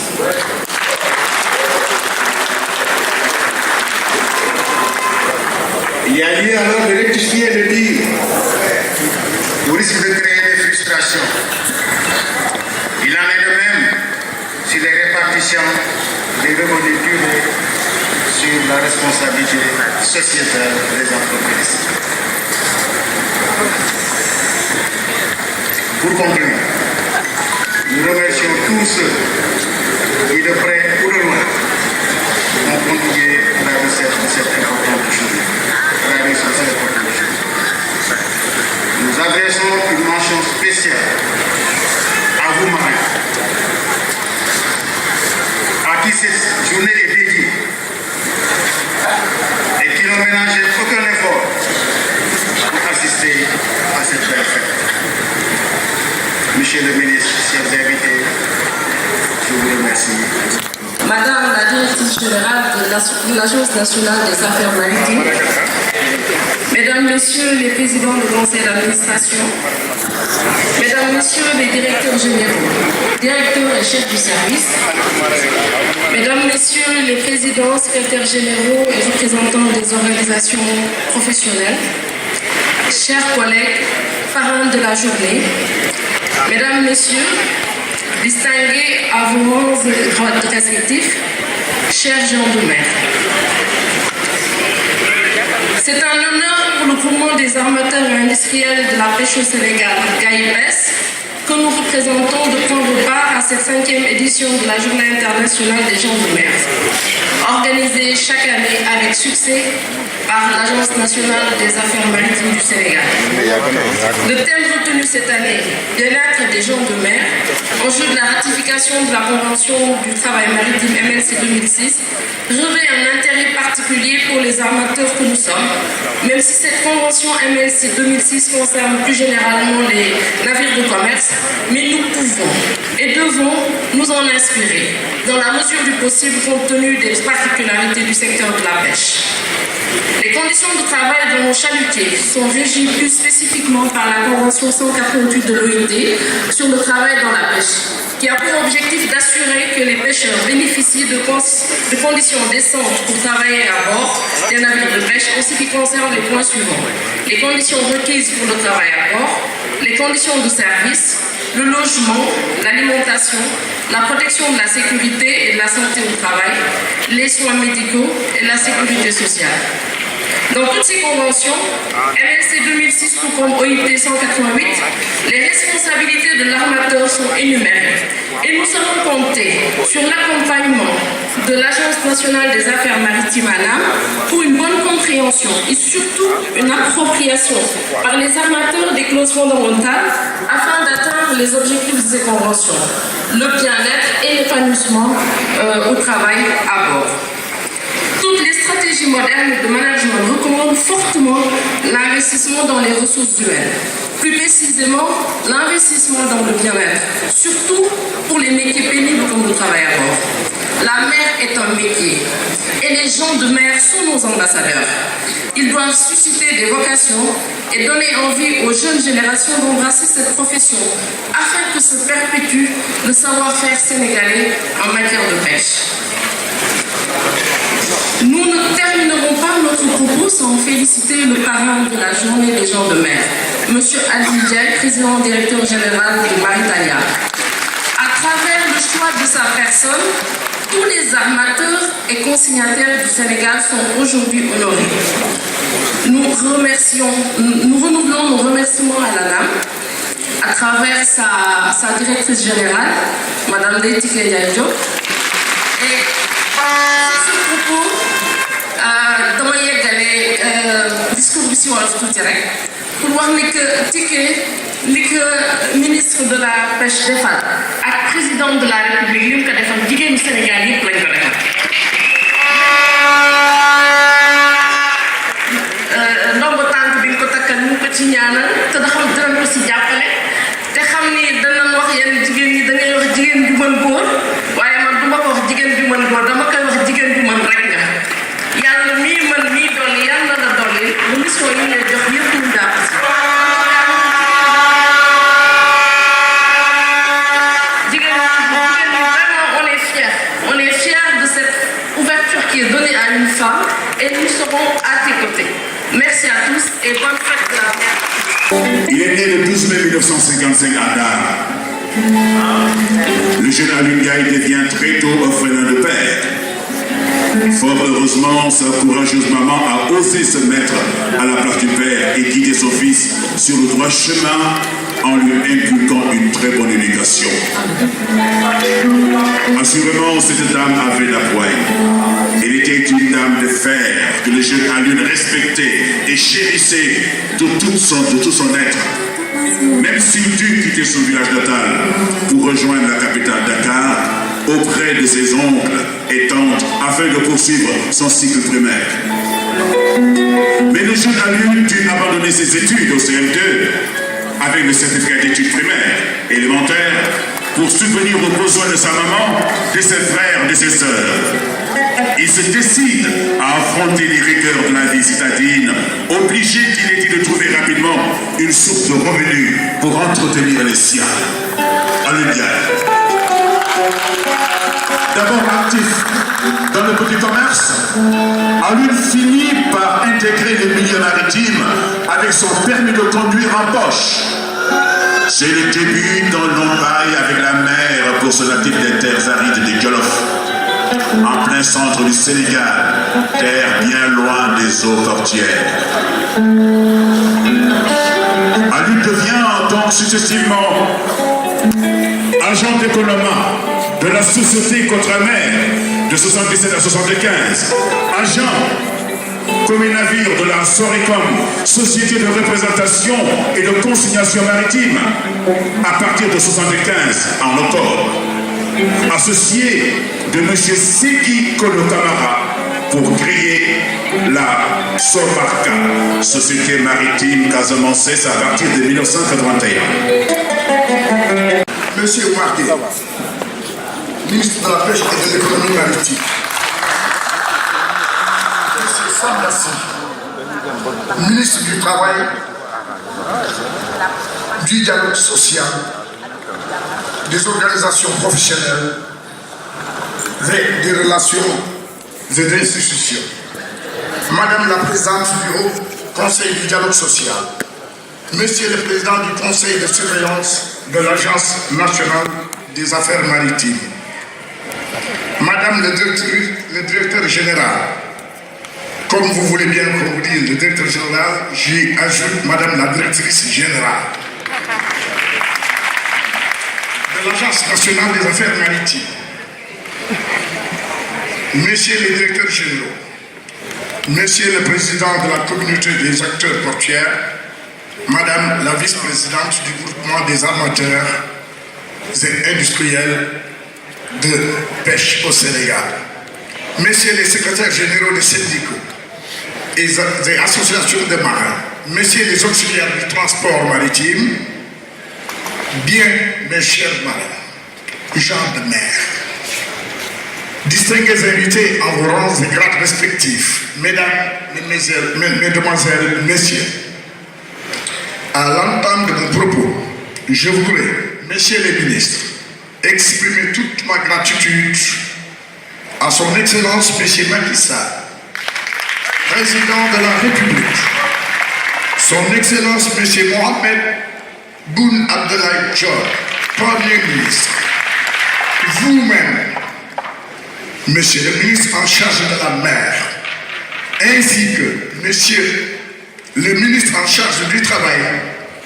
Il y a lieu alors de rectifier le tir, au risque de créer des frustrations. Il en est de même sur les répartitions des revenus durés sur la responsabilité sociétale des entreprises. Pour conclure, nous remercions tous ceux qui, de près ou de loin, ont contribué à la recette de cette importante journée. Nous adressons une mention spéciale à vous, marins, à qui cette journée est dédiée et qui n'ont ménagé aucun effort pour assister à cette belle fête. Monsieur le ministre, chers invités, je vous remercie. Madame la directrice générale de l'Agence nationale des affaires maritimes, Mesdames, Messieurs les présidents du conseil d'administration, Mesdames, Messieurs les directeurs généraux, directeurs et chefs du service, Mesdames, Messieurs les présidents, secrétaires généraux et représentants des organisations professionnelles, chers collègues, parrains de la journée, Mesdames, Messieurs, distingués à vos rangs et grades respectifs, chers gens de mer. C'est un honneur pour le groupement des armateurs et industriels de la pêche au Sénégal, GAIPES, que nous représentons de prendre part à cette 5e édition de la Journée internationale des gens de mer, organisée chaque année avec succès par l'Agence nationale des affaires maritimes du Sénégal. Le thème retenu cette année, bien-être des gens de mer, enjeu de la ratification de la Convention du travail maritime MLC 2006, revêt un intérêt particulier pour les armateurs que nous sommes, même si cette Convention MLC 2006 concerne plus généralement les navires de commerce, mais nous pouvons et devons nous en inspirer, dans la mesure du possible compte tenu des particularités du secteur de la pêche. Les conditions de travail de nos chalutiers sont régies plus spécifiquement par la Convention 188 de l'OIT sur le travail dans la pêche, qui a pour objectif d'assurer que les pêcheurs bénéficient de conditions décentes pour travailler à bord des navires de pêche en ce qui concerne les points suivants: les conditions requises pour le travail à bord, les conditions de service, le logement, l'alimentation, la protection de la sécurité et de la santé au travail, les soins médicaux et la sécurité sociale. Dans toutes ces conventions, MLC 2006 tout comme OIT 188, les responsabilités de l'armateur sont énumérées. Et nous allons compter sur l'accompagnement de l'Agence nationale des affaires maritimes ANAM pour une bonne compréhension et surtout une appropriation par les armateurs des clauses fondamentales afin d'atteindre les objectifs de ces conventions, le bien-être et l'épanouissement au travail à bord. Toutes les stratégies modernes de management recommandent fortement l'investissement dans les ressources humaines. Plus précisément, l'investissement dans le bien-être, surtout pour les métiers pénibles comme le travail à bord. La mer est un métier et les gens de mer sont nos ambassadeurs. Ils doivent susciter des vocations et donner envie aux jeunes générations d'embrasser cette profession afin que se perpétue le savoir-faire sénégalais en matière de pêche. Nous ne terminerons pas notre propos sans féliciter le parrain de la journée des gens de mer, M. Ali Ndiaye, président directeur général de Maritalia. À travers le choix de sa personne, tous les armateurs et consignataires du Sénégal sont aujourd'hui honorés. Nous renouvelons nos remerciements à la dame, à travers sa directrice générale, Mme Leïtike Ndiaye Diop. Et c'est ce propos dama yeggale discours bi si wolof tuuti rek pour wax ni que Tické li que ministre de la pêche defal ak président de la république li mu ko defal jigéenu Sénégal yëpp lañ ko defal. Ndombo tànk bi nga ko takkal ñu ko ci ñaanal te da xam dinañ ko si jàppale te xam ni danañ wax yenn jigéen ñi da ngay wax jigéen ju mën góor waaye man du ma ko wax jigéen ju mën góor dama koy wax jigéen ju mën rek nga yàlla mii man mii dolli yàlla la dolli lu mission yi lay jox yëpp ñu jàpp si. Jigéen ñi vraiment on est fiers de cette ouverture qui est donnée à une femme et nous serons à tes côtés. Merci à tous et bonne fête de la mer. Il est né le 12 mai 1955 à Dar. Le jeune Ali Ndiaye devient très tôt orphelin de père. Fort heureusement, sa courageuse maman a osé se mettre à la place du père et guider son fils sur le droit chemin en lui inculquant une très bonne éducation. Assurément, cette dame avait la poigne. Elle était une dame de fer que le jeune Ali respectait et chérissait de tout son être. Même s'il dut quitter son village natal pour rejoindre la capitale Dakar, auprès de ses oncles et tantes afin de poursuivre son cycle primaire. Mais le jeune Ali dut abandonner ses études au CM2 avec le certificat d'études primaires et élémentaires pour subvenir aux besoins de sa maman, de ses frères, de ses sœurs. Il se décide à affronter les rigueurs de la vie citadine, obligé qu'il était de trouver rapidement une source de revenus pour entretenir les siens. Ali Ndiaye. D'abord actif dans le petit commerce, Ali finit par intégrer le milieu maritime avec son permis de conduire en poche. C'est le début d'un long bail avec la mer pour ce natif des terres arides de Jolof, en plein centre du Sénégal, terre bien loin des eaux portières. Ali devient donc successivement agent d'économat de la Société Contre-Mer de 77 à 75, agent comme navire de la Soricom, Société de représentation et de consignation maritime, à partir de 75 en octobre, associé de M. Seki Kolo Kamara pour créer la Sobarka, Société maritime casamançaise à partir de 1981. Monsieur Oumargué, ministre de la Pêche et de l'économie maritime. Monsieur Sambassi, ministre du Travail, du dialogue social, des organisations professionnelles, des relations et des institutions. Madame la présidente du Haut Conseil du dialogue social, Monsieur le président du Conseil de surveillance de l'Agence nationale des affaires maritimes, Madame le directeur général, comme vous voulez bien qu'on vous dise le directeur général, j'y ajoute Madame la directrice générale de l'Agence nationale des affaires maritimes, Messieurs les directeurs généraux, Monsieur le président de la communauté des acteurs portuaires, Madame la vice-présidente du groupement des armateurs et industriels de pêche au Sénégal, Messieurs les secrétaires généraux des syndicats et des associations de marins, Messieurs les auxiliaires du transport maritime, bien mes chers marins, gens de mer, distingués invités en vos rangs et grades respectifs, Mesdames, Mesdemoiselles, Messieurs, à l'entame de mon propos, je voudrais, Messieurs les ministres, exprimer toute ma gratitude à son Excellence Monsieur Macky Sall, Président de la République, son Excellence Monsieur Mohamed Boun Abdallah Dionne, Premier ministre, vous-même, Monsieur le ministre en charge de la mer, ainsi que Monsieur le ministre en charge du travail,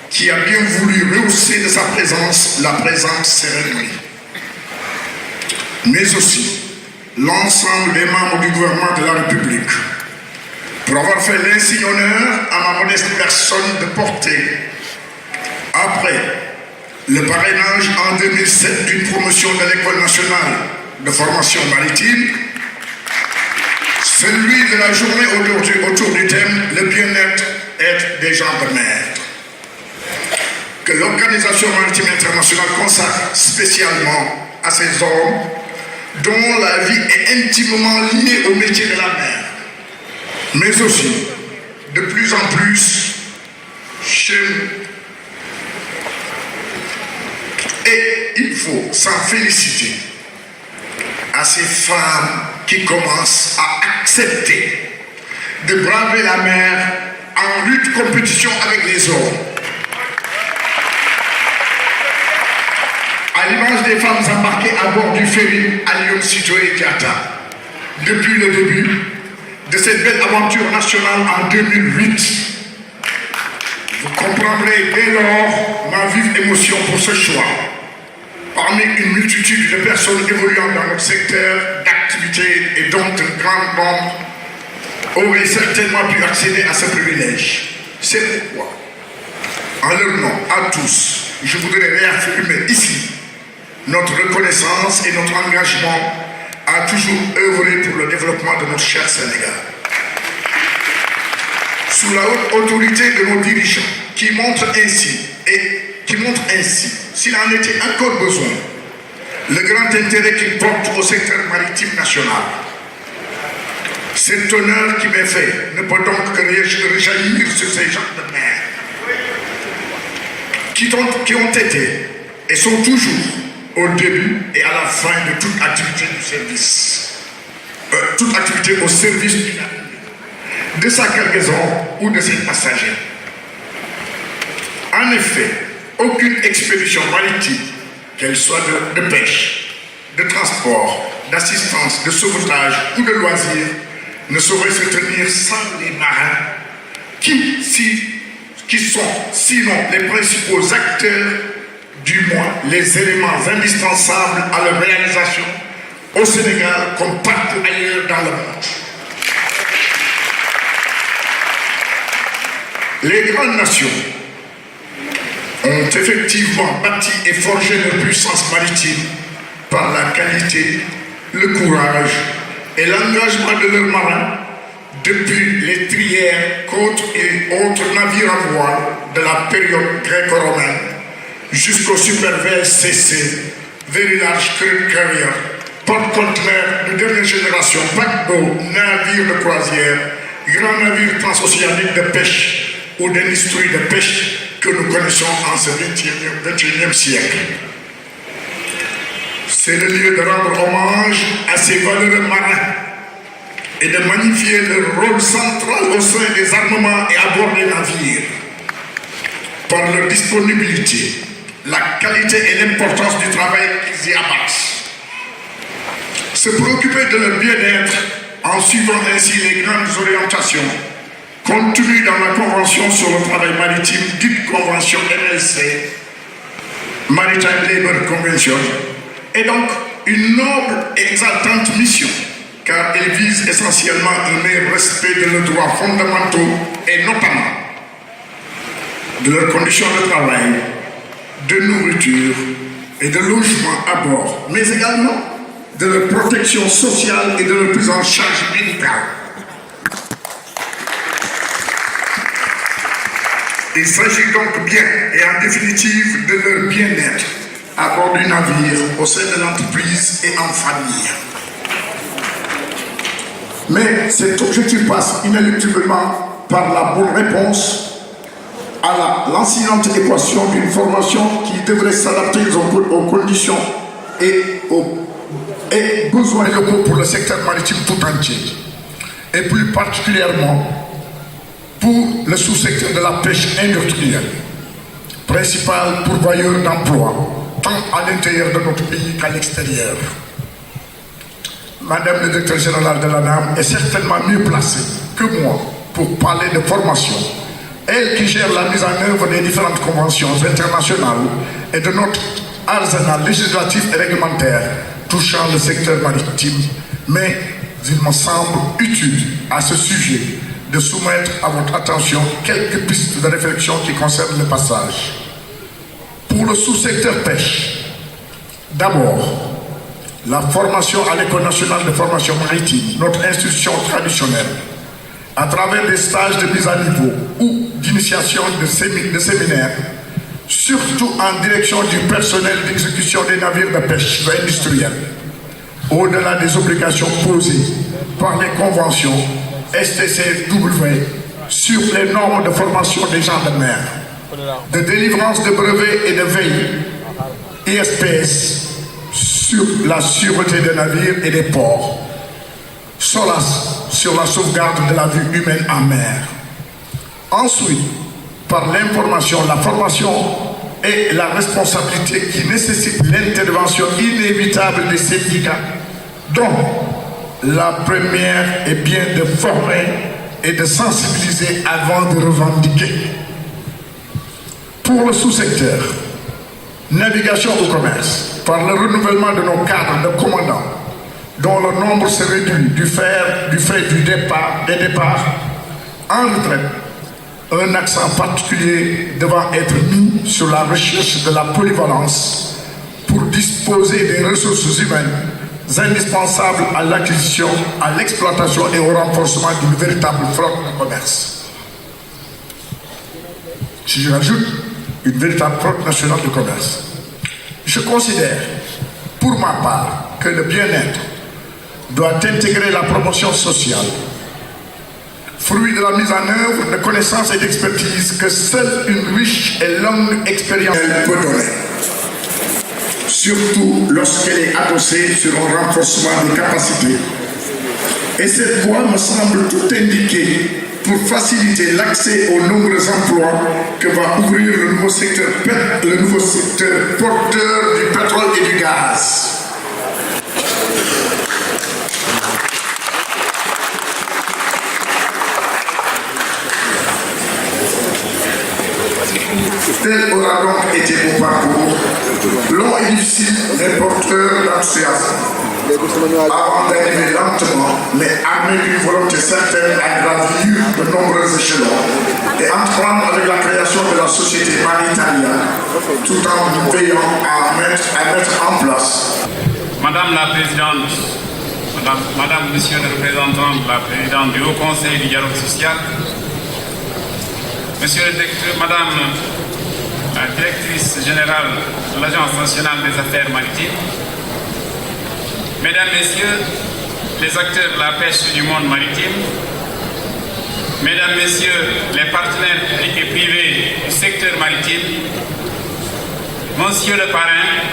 qui a bien voulu rehausser de sa présence la présente cérémonie, mais aussi l'ensemble des membres du gouvernement de la République, pour avoir fait l'insigne honneur à ma modeste personne de porter, après le parrainage en 2007 d'une promotion de l'École nationale de formation maritime, celui de la journée autour du thème « Le bien-être des gens de mer », que l'Organisation maritime internationale consacre spécialement à ces hommes dont la vie est intimement liée au métier de la mer, mais aussi, de plus en plus, chez nous. Et il faut s'en féliciter à ces femmes qui commencent à accepter de braver la mer en lutte compétition avec les hommes. À l'image des femmes embarquées à bord du ferry Alioune Sitoé Diatta, depuis le début de cette belle aventure nationale en 2008, vous comprendrez dès lors ma vive émotion pour ce choix. Parmi une multitude de personnes évoluant dans notre secteur d'activité et dont un grand nombre aurait certainement pu accéder à ce privilège. C'est pourquoi, en leur nom à tous, je voudrais réaffirmer ici notre reconnaissance et notre engagement à toujours œuvrer pour le développement de notre cher Sénégal. Sous la haute autorité de nos dirigeants, qui montrent ainsi, s'il en était encore besoin, le grand intérêt qu'ils portent au secteur maritime national. Cet honneur qui m'est fait ne peut donc que rejaillir sur ces gens de mer qui ont été et sont toujours au début et à la fin de toute activité du service, toute activité au service de sa cargaison ou de ses passagers. En effet, aucune expédition maritime, qu'elle soit de pêche, de transport, d'assistance, de sauvetage ou de loisirs, ne saurait se tenir sans les marins qui sont sinon les principaux acteurs, du moins les éléments indispensables à leur réalisation au Sénégal comme partout ailleurs dans le monde. Les grandes nations ont effectivement bâti et forgé leur puissance maritime par la qualité, le courage et l'engagement de leurs marins depuis les trières, côtes et autres navires à voile de la période gréco-romaine jusqu'au super VLCC, Very Large Cruise Carrier, porte-conteneurs de dernière génération, paquebots, navires de croisière, grands navires transocéaniques de pêche ou d'industrie de pêche que nous connaissons en ce 21e siècle. C'est le lieu de rendre hommage à ces valeureux marins et de magnifier leur rôle central au sein des armements et à bord des navires, par leur disponibilité, la qualité et l'importance du travail qu'ils y abattent. Se préoccuper de leur bien-être en suivant ainsi les grandes orientations contenues dans la Convention sur le travail maritime, dite Convention MLC, Maritime Labour Convention, est donc une noble et exaltante mission, car elle vise essentiellement un meilleur respect de leurs droits fondamentaux et notamment de leurs conditions de travail, de nourriture et de logement à bord, mais également de leur protection sociale et de leur prise en charge médicale. Il s'agit donc bien et en définitive de leur bien-être à bord du navire, au sein de l'entreprise et en famille. Mais cet objectif passe inéluctablement par la bonne réponse à l'enseignante équation d'une formation qui devrait s'adapter aux conditions et aux besoins locaux pour le secteur maritime tout entier, et plus particulièrement pour le sous-secteur de la pêche industrielle, principal pourvoyeur d'emplois, tant à l'intérieur de notre pays qu'à l'extérieur. Madame le directeur général de l'ANAM est certainement mieux placée que moi pour parler de formation. Elle qui gère la mise en œuvre des différentes conventions internationales et de notre arsenal législatif et réglementaire touchant le secteur maritime, mais il me semble utile à ce sujet de soumettre à votre attention quelques pistes de réflexion qui concernent le passage. Pour le sous-secteur pêche, d'abord, la formation à l'École nationale de formation maritime, notre institution traditionnelle, à travers des stages de mise à niveau ou d'initiation de séminaires, surtout en direction du personnel d'exécution des navires de pêche industriels, au-delà des obligations posées par les conventions STCW sur les normes de formation des gens de mer, de délivrance de brevets et de veille ISPS sur la sûreté des navires et des ports, SOLAS sur la sauvegarde de la vie humaine en mer. Ensuite, par l'information, la formation et la responsabilité qui nécessitent l'intervention inévitable des syndicats, dont la première est bien de former et de sensibiliser avant de revendiquer. Pour le sous-secteur, navigation au commerce, par le renouvellement de nos cadres de commandants, dont le nombre se réduit du fait des départs en retraite, un accent particulier devant être mis sur la recherche de la polyvalence pour disposer des ressources humaines indispensables à l'acquisition, à l'exploitation et au renforcement d'une véritable flotte de commerce. Si je rajoute une véritable flotte nationale de commerce, je considère, pour ma part, que le bien-être doit intégrer la promotion sociale, fruit de la mise en œuvre de connaissances et d'expertise que seule une riche et longue expérience peut donner. Surtout lorsqu'elle est adossée sur un renforcement des capacités. Et cette voie me semble tout indiquée pour faciliter l'accès aux nombreux emplois que va ouvrir le nouveau secteur porteur du pétrole et du gaz. Tel aura donc été mon parcours, long et difficile, mais porteur d'enthousiasme, avant d'arriver lentement, mais armé d'une volonté certaine à gravir de nombreux échelons et entreprendre avec la création de la société Maritalia, tout en veillant à mettre en place. Madame la Présidente, Madame, Monsieur le représentant de la Présidente du Haut Conseil du dialogue social, Monsieur le directeur, Madame la Directrice générale de l'Agence nationale des affaires maritimes, Mesdames, Messieurs, les acteurs de la pêche du monde maritime, Mesdames, Messieurs, les partenaires publics et privés du secteur maritime, Monsieur le parrain,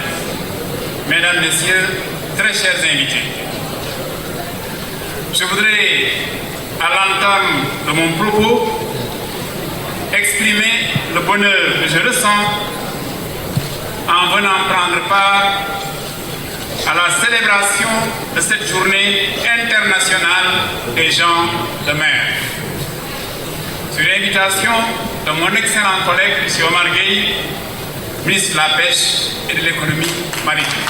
Mesdames, Messieurs, très chers invités, je voudrais, à l'entame de mon propos, exprimer le bonheur que je ressens en venant prendre part à la célébration de cette journée internationale des gens de mer. Sur l'invitation de mon excellent collègue, M. Omar Gueye, ministre de la Pêche et de l'économie maritime.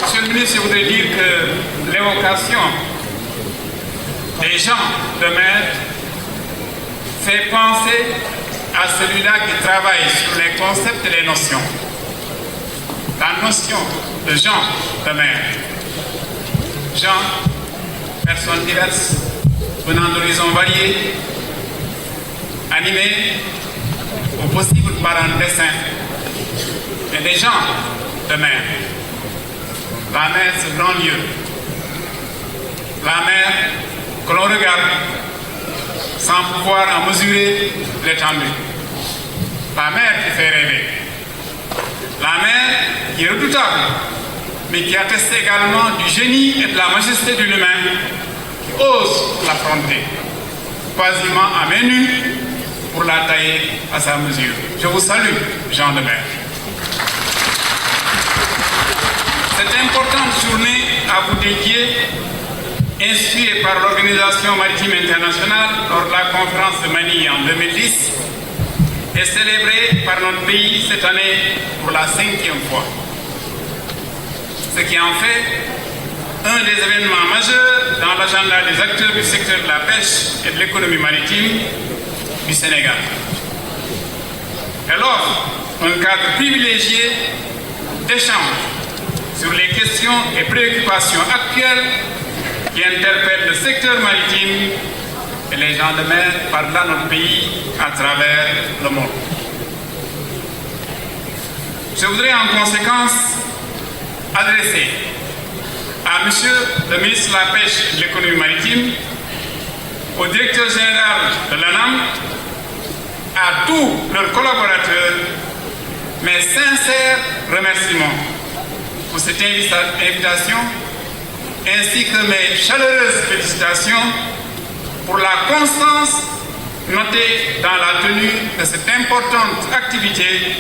Monsieur le ministre, je voudrais dire que l'évocation des gens de mer fait penser à celui-là qui travaille sur les concepts et les notions. La notion de gens de mer. Gens, personnes diverses, venant d'horizons variés, animés au possible par un dessin, et des gens de mer. La mer, ce grand lieu. La mer que l'on regarde sans pouvoir en mesurer l'étendue. La mer qui fait rêver. La mer qui est redoutable, mais qui atteste également du génie et de la majesté de l'humain qui ose l'affronter, quasiment à main nue, pour la tailler à sa mesure. Je vous salue, gens de mer. Cette importante journée à vous dédier, inspirée par l'Organisation maritime internationale lors de la conférence de Manille en 2010, est célébrée par notre pays cette année pour la 5e fois. Ce qui en fait un des événements majeurs dans l'agenda des acteurs du secteur de la pêche et de l'économie maritime du Sénégal. Elle offre un cadre privilégié d'échange sur les questions et préoccupations actuelles qui interpellent le secteur maritime et les gens de mer par-delà notre pays à travers le monde. Je voudrais en conséquence adresser à Monsieur le ministre de la Pêche et de l'économie maritime, au directeur général de l'ANAM, à tous leurs collaborateurs, mes sincères remerciements pour cette invitation, ainsi que mes chaleureuses félicitations pour la constance notée dans la tenue de cette importante activité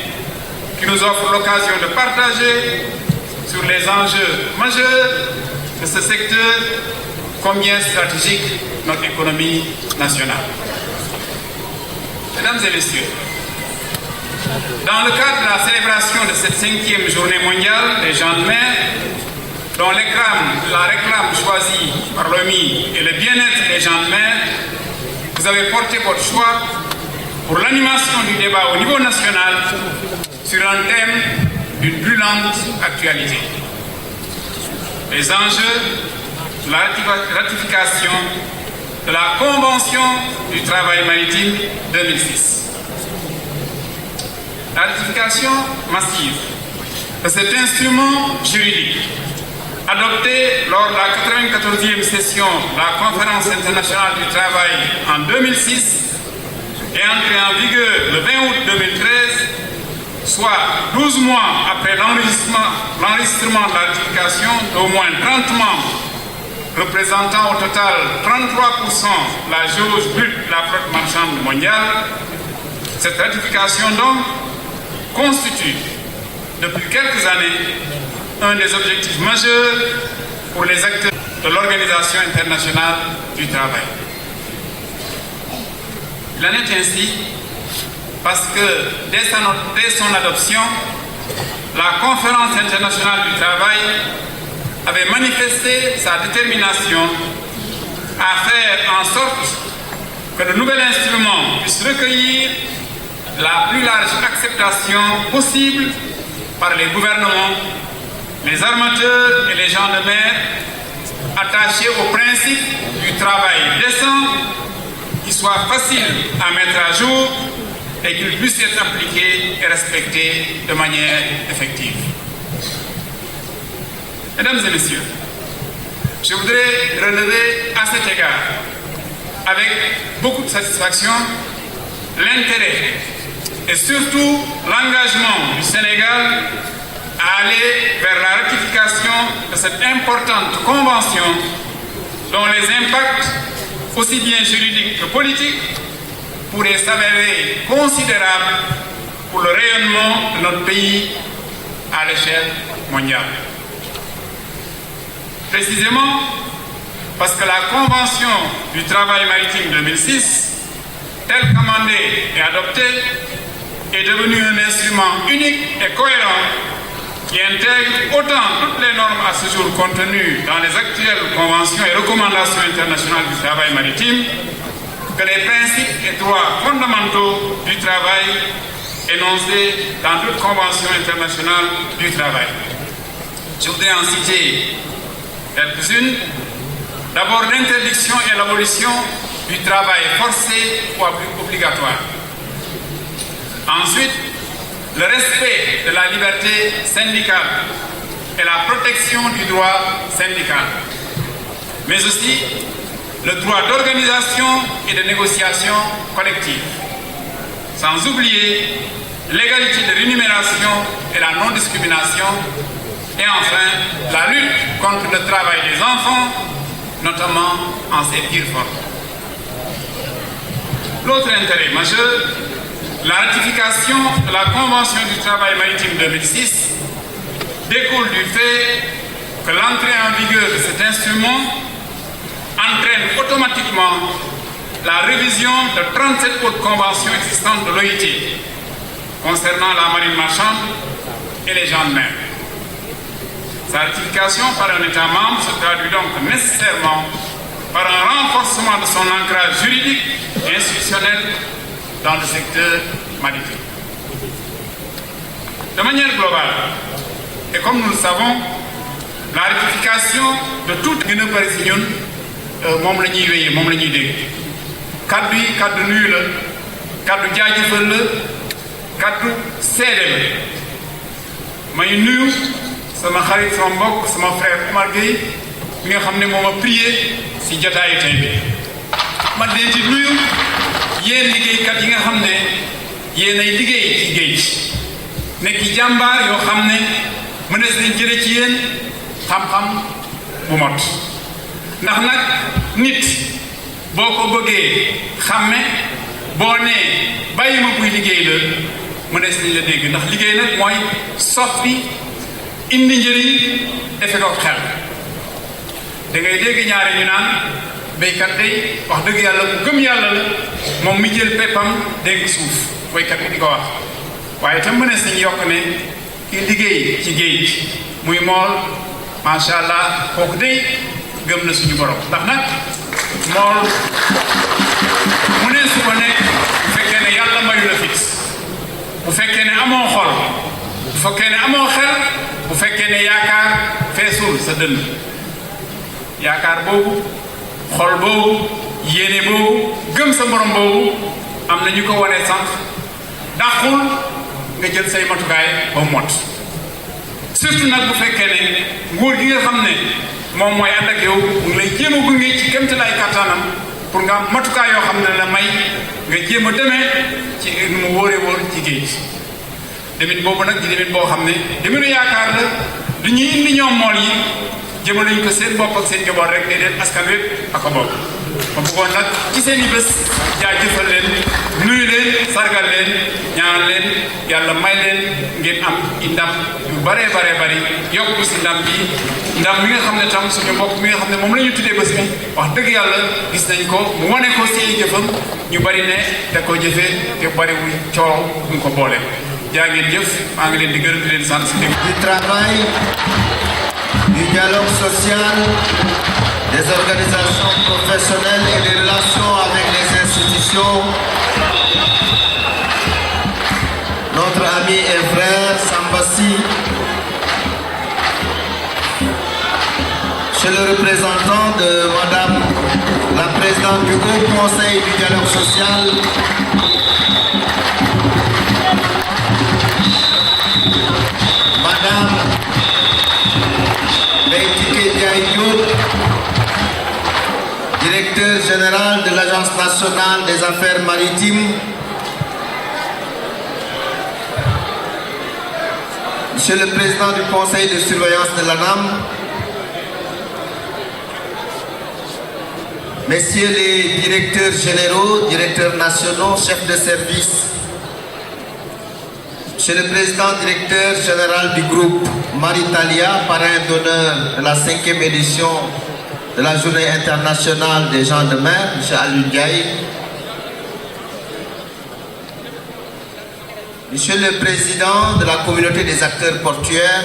qui nous offre l'occasion de partager sur les enjeux majeurs de ce secteur combien stratégique notre économie nationale. Mesdames et messieurs, dans le cadre de la célébration de cette 5e journée mondiale des gens de mer, dont la réclame choisie par l'OMI et le bien-être des gens de mer, vous avez porté votre choix pour l'animation du débat au niveau national sur un thème d'une brûlante actualité. Les enjeux de la ratification de la Convention du travail maritime 2006. La ratification massive de cet instrument juridique adopté lors de la 94e session de la Conférence internationale du travail en 2006 et entré en vigueur le 20 août 2013, soit 12 mois après l'enregistrement de la ratification d'au moins 30 membres, représentant au total 33% la jauge brute de la flotte marchande mondiale. Cette ratification donc constitue depuis quelques années un des objectifs majeurs pour les acteurs de l'Organisation internationale du travail. Il en est ainsi parce que dès son adoption, la Conférence internationale du travail avait manifesté sa détermination à faire en sorte que le nouvel instrument puisse recueillir la plus large acceptation possible par les gouvernements, les armateurs et les gens de mer attachés au principe du travail décent, qui soit facile à mettre à jour et qu'il puisse être appliqué et respecté de manière effective. Mesdames et messieurs, je voudrais relever à cet égard, avec beaucoup de satisfaction, l'intérêt et surtout l'engagement du Sénégal à aller vers la ratification de cette importante convention dont les impacts, aussi bien juridiques que politiques, pourraient s'avérer considérables pour le rayonnement de notre pays à l'échelle mondiale. Précisément parce que la Convention du travail maritime 2006, telle qu'amendée et adoptée, est devenue un instrument unique et cohérent qui intègre autant toutes les normes à ce jour contenues dans les actuelles conventions et recommandations internationales du travail maritime que les principes et droits fondamentaux du travail énoncés dans d'autres conventions internationales du travail. Je voudrais en citer quelques-unes. D'abord, l'interdiction et l'abolition du travail forcé ou obligatoire. Ensuite, le respect de la liberté syndicale et la protection du droit syndical, mais aussi le droit d'organisation et de négociation collective, sans oublier l'égalité de rémunération et la non-discrimination, et enfin la lutte contre le travail des enfants, notamment en ses pires formes. L'autre intérêt majeur, la ratification de la Convention du travail maritime 2006 découle du fait que l'entrée en vigueur de cet instrument entraîne automatiquement la révision de 37 autres conventions existantes de l'OIT concernant la marine marchande et les gens de mer. Sa ratification par un État membre se traduit donc nécessairement par un renforcement de son ancrage juridique et institutionnel dans le secteur maritime. De manière globale, et comme nous le savons, la ratification de toute gën a bari si ñun moom la ñuy wéyee moom la ñuy dégg kaddu yi kaddu nuyu la kaddu jaajëfal la kaddu seede la may nuyu sama xarit sama mbokk sama frère Omar Gueye mi nga xam ne moo ma prié si jotaayu tey bi ma leen ci nuyu yéen liggéeykat yi nga xam ne yéen ay liggéey ci géej nekk jàmbaar yoo xam ne mënees nañ jële ci yéen xam-xam bu mot ndax nag nit boo ko bëggee xàmme boo nee bàyyi ma buy liggéey la mënees nañ la dégg ndax liggéey nag mooy soppi indi njëriñ defe ko xel da ngay dégg ñaari ñu naan béykat day wax dëgg yàlla ku gëm yàlla la moom mi jël peppam dénk suuf béykat bi di ko wax waaye itam mënees nañu yokk ne ki liggéey ci géej muy mool macha allah kooku day gëm na suñu borom ndax nag mool mu ne su ko nekk bu fekkee ne yàlla mayu la fit bu fekkee ne amoo xol bu fekkee ne amoo xel bu fekkee ne yaakaar feesul sa dënn yaakaar boobu xol boobu yéene boobu gëm sa borom boobu am na ñu ko wane sànq dàqul nga jël say matukaay ba mot surtout nag bu fekkee ne nguur gi nga xam ne moom mooy ànd ak yow mu ngi lay jéem a gunge ci kéemtalaay kattanam pour nga am matukaay yoo xam ne la may nga jéem a demee ci nu mu wóoree wóor ci géej demit boobu nag di demit boo xam ne deminu yaakaar la du ñuy indi ñoom mool yi jëmaluñ ko seen bopp ak seen njaboot rek déedéet askan wi ak a bopp ma bëggoon nag ci seen i bés jaajëfal leen nuyu leen sargal leen ñaanal leen yàlla may leen ngeen am i ndam yu baree bari yokku si ndam bi ndam mi nga xam ne tam suñu mbokk mi nga xam ne moom la ñu tuddee bés bi wax dëgg yàlla gis nañ ko mu wane ko si jëfam ñu bari ne da ko jëfee te bariwul coow bu ko boole jaa ngeen jëf maa ngi leen di gërëm di leen sant si dégg du travail, du dialogue social, des organisations professionnelles et des relations avec les institutions. Notre ami et frère Sambassi, chez le représentant de Madame la présidente du Haut Conseil du dialogue social, Madame Beitike Diaïdou, directeur général de l'Agence nationale des affaires maritimes, Monsieur le président du conseil de surveillance de l'ANAM, Messieurs les directeurs généraux, directeurs nationaux, chefs de service, Monsieur le Président directeur général du groupe Maritalia, parrain d'honneur de la 5e édition de la Journée internationale des gens de mer, M. Alioune Ndiaye. Monsieur le Président de la communauté des acteurs portuaires,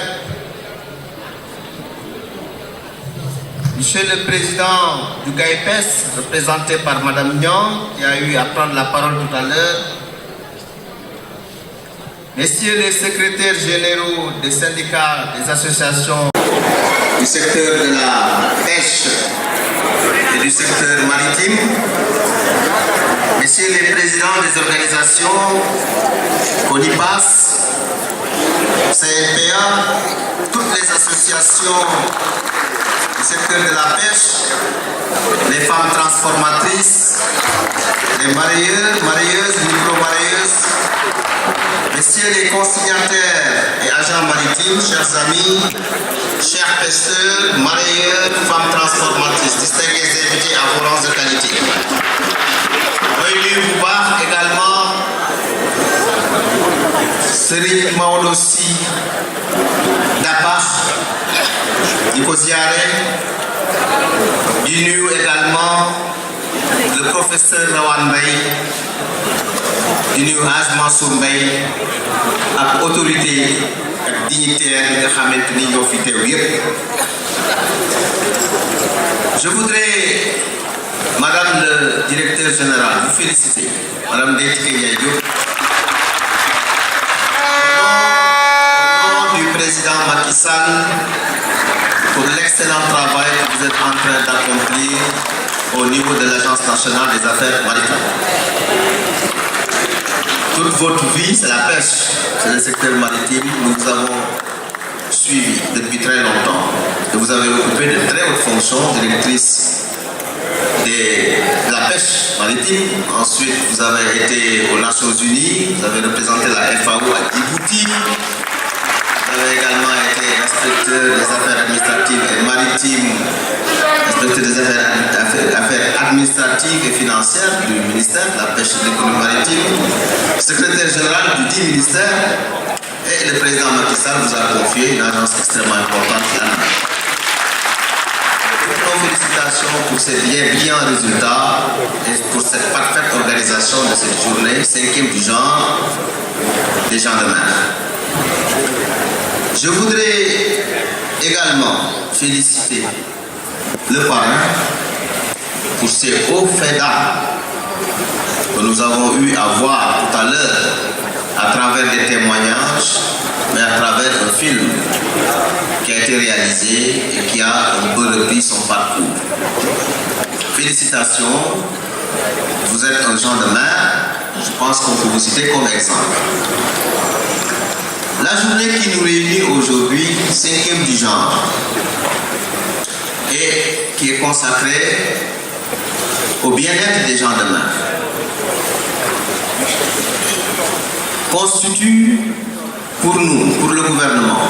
Monsieur le Président du GAIPES, représenté par Madame Nyang, qui a eu à prendre la parole tout à l'heure, Messieurs les secrétaires généraux des syndicats, des associations du secteur de la pêche et du secteur maritime, Messieurs les présidents des organisations CONIPAS, CNPA, toutes les associations du secteur de la pêche, les femmes transformatrices, les marieuses, micro-marieuses, Messieurs les consignataires et agents maritimes, chers amis, chers pêcheurs, marieurs, femmes transformatrices, distingués invités à vos rangs de qualité. Veuillez vous voir également Serigne Maodo Sy Dabakh di ko ziare, di nuyu également le professeur Rawane Mbaye, di nuyu Hadj Mansour Mbaye ak autorité ak dignitaire yi nga xamante ni ñoo fi teew yépp. Je voudrais, Madame le directeur général, vous féliciter, Madame Ndeye Tické Ndiaye Diop, au nom du président Macky Sall, pour l'excellent travail que vous êtes en train d'accomplir au niveau de l'Agence nationale des affaires maritimes. Toute votre vie, c'est la pêche, c'est le secteur maritime. Nous vous avons suivi depuis très longtemps. Et vous avez occupé de très hautes fonctions, directrice de la pêche maritime. Ensuite, vous avez été aux Nations Unies, vous avez représenté la FAO à Djibouti. Vous avez également été inspecteur des affaires administratives et maritimes, inspecteur des affaires administratives et financières du ministère de la pêche et de l'économie maritime, secrétaire général du dit ministère, et le président Macky Sall vous a confié une agence extrêmement importante, l'ANMAR. Toutes nos félicitations pour ces brillants résultats et pour cette parfaite organisation de cette journée, 5e du genre des gens de mer. Je voudrais également féliciter le parrain pour ces hauts faits d'armes que nous avons eu à voir tout à l'heure à travers des témoignages, mais à travers un film qui a été réalisé et qui a un peu repris son parcours. Félicitations, vous êtes un gens de mer, je pense qu'on peut vous citer comme exemple. La journée qui nous réunit aujourd'hui, 5e du genre, et qui est consacrée au bien-être des gens de mer, constitue pour nous, pour le gouvernement,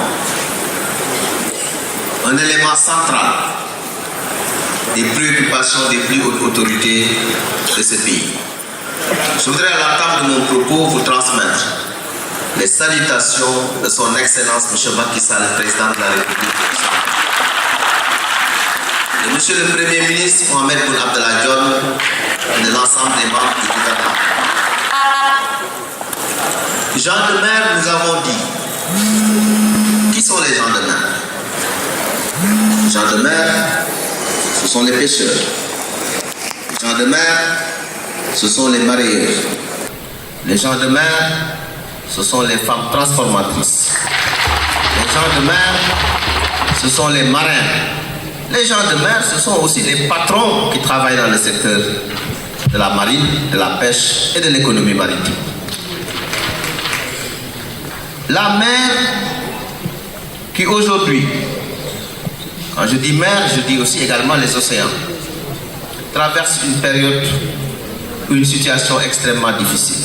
un élément central des préoccupations des plus hautes autorités de ce pays. Je voudrais à l'entame de mon propos vous transmettre les salutations de son Excellence M. Macky Sall, président de la République, de M. le Premier ministre Mohamed Boun Abdallah Dionne et de l'ensemble des membres du gouvernement. Gens de mer, nous avons dit. Qui sont les gens de mer? Les gens de mer, ce sont les pêcheurs. Les gens de mer, ce sont les marieurs. Les gens de mer, ce sont les femmes transformatrices. Les gens de mer, ce sont les marins. Les gens de mer, ce sont aussi les patrons qui travaillent dans le secteur de la marine, de la pêche et de l'économie maritime. La mer qui aujourd'hui, quand je dis mer, je dis aussi également les océans, traverse une période ou une situation extrêmement difficile.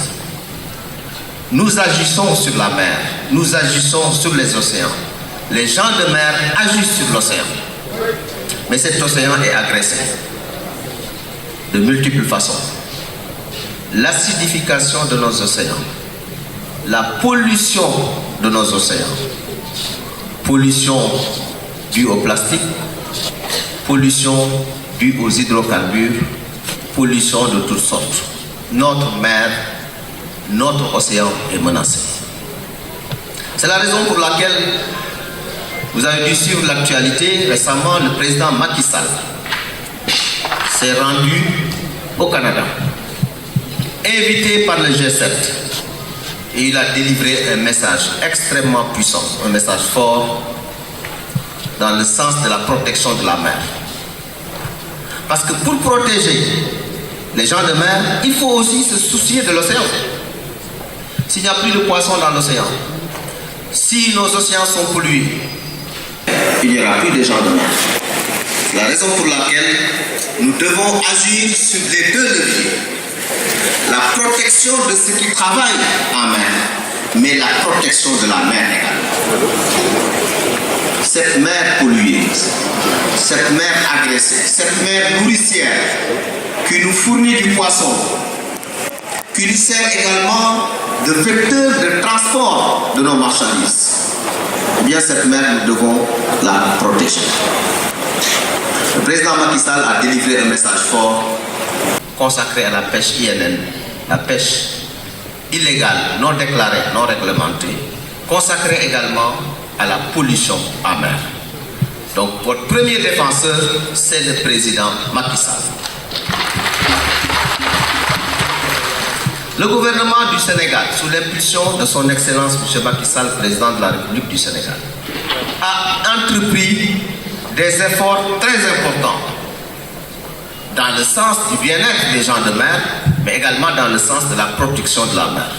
Nous agissons sur la mer, nous agissons sur les océans. Les gens de mer agissent sur l'océan. Mais cet océan est agressé de multiples façons. L'acidification de nos océans, la pollution de nos océans. Pollution due au plastique, pollution due aux hydrocarbures, pollution de toutes sortes. Notre mer, notre océan est menacé. C'est la raison pour laquelle vous avez dû suivre l'actualité. Récemment, le président Macky Sall s'est rendu au Canada, invité par le G7, et il a délivré un message extrêmement puissant, un message fort dans le sens de la protection de la mer. Parce que pour protéger les gens de mer, il faut aussi se soucier de l'océan. S'il n'y a plus de poissons dans l'océan, si nos océans sont pollués, il n'y aura plus de gens de mer. C'est la raison pour laquelle nous devons agir sur les deux leviers. La protection de ceux qui travaillent en mer, mais la protection de la mer également. Cette mer polluée, cette mer agressée, cette mer nourricière qui nous fournit du poisson, qui nous sert également de vecteur de transport de nos marchandises, eh bien cette mer, nous devons la protéger. Le président Macky Sall a délivré un message fort consacré à la pêche INN, la pêche illégale, non déclarée, non réglementée, consacré également à la pollution en mer. Donc votre premier défenseur, c'est le président Macky Sall. Le gouvernement du Sénégal, sous l'impulsion de son Excellence M. Macky Sall, président de la République du Sénégal, a entrepris des efforts très importants dans le sens du bien-être des gens de mer, mais également dans le sens de la protection de la mer.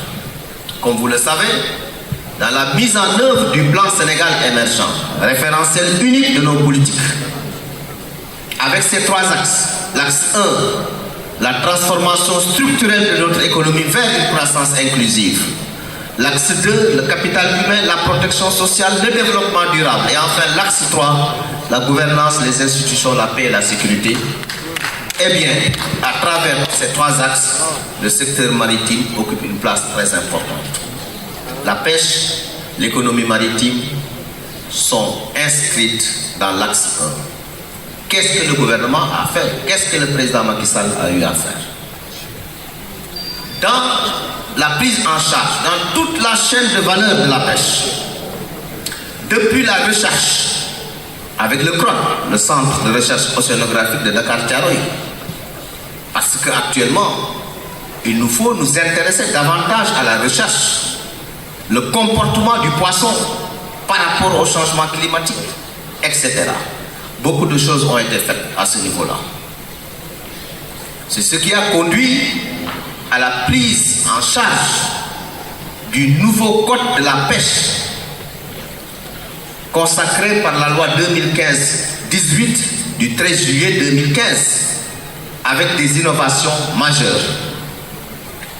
Comme vous le savez, dans la mise en œuvre du plan Sénégal émergent, référentiel unique de nos politiques, avec ces trois axes, l'axe 1, la transformation structurelle de notre économie vers une croissance inclusive, l'axe 2, le capital humain, la protection sociale, le développement durable, et enfin l'axe 3, la gouvernance, les institutions, la paix et la sécurité. Eh bien, à travers ces trois axes, le secteur maritime occupe une place très importante. La pêche, l'économie maritime sont inscrites dans l'axe 1. Qu'est-ce que le gouvernement a fait? Qu'est-ce que le président Macky Sall a eu à faire? Dans la prise en charge, dans toute la chaîne de valeur de la pêche, depuis la recherche, avec le CRON, le Centre de recherche océanographique de Dakar-Thiaroye, parce qu'actuellement, il nous faut nous intéresser davantage à la recherche, le comportement du poisson par rapport au changement climatique, etc. Beaucoup de choses ont été faites à ce niveau-là. C'est ce qui a conduit à la prise en charge du nouveau code de la pêche consacré par la loi 2015-18 du 13 juillet 2015 avec des innovations majeures.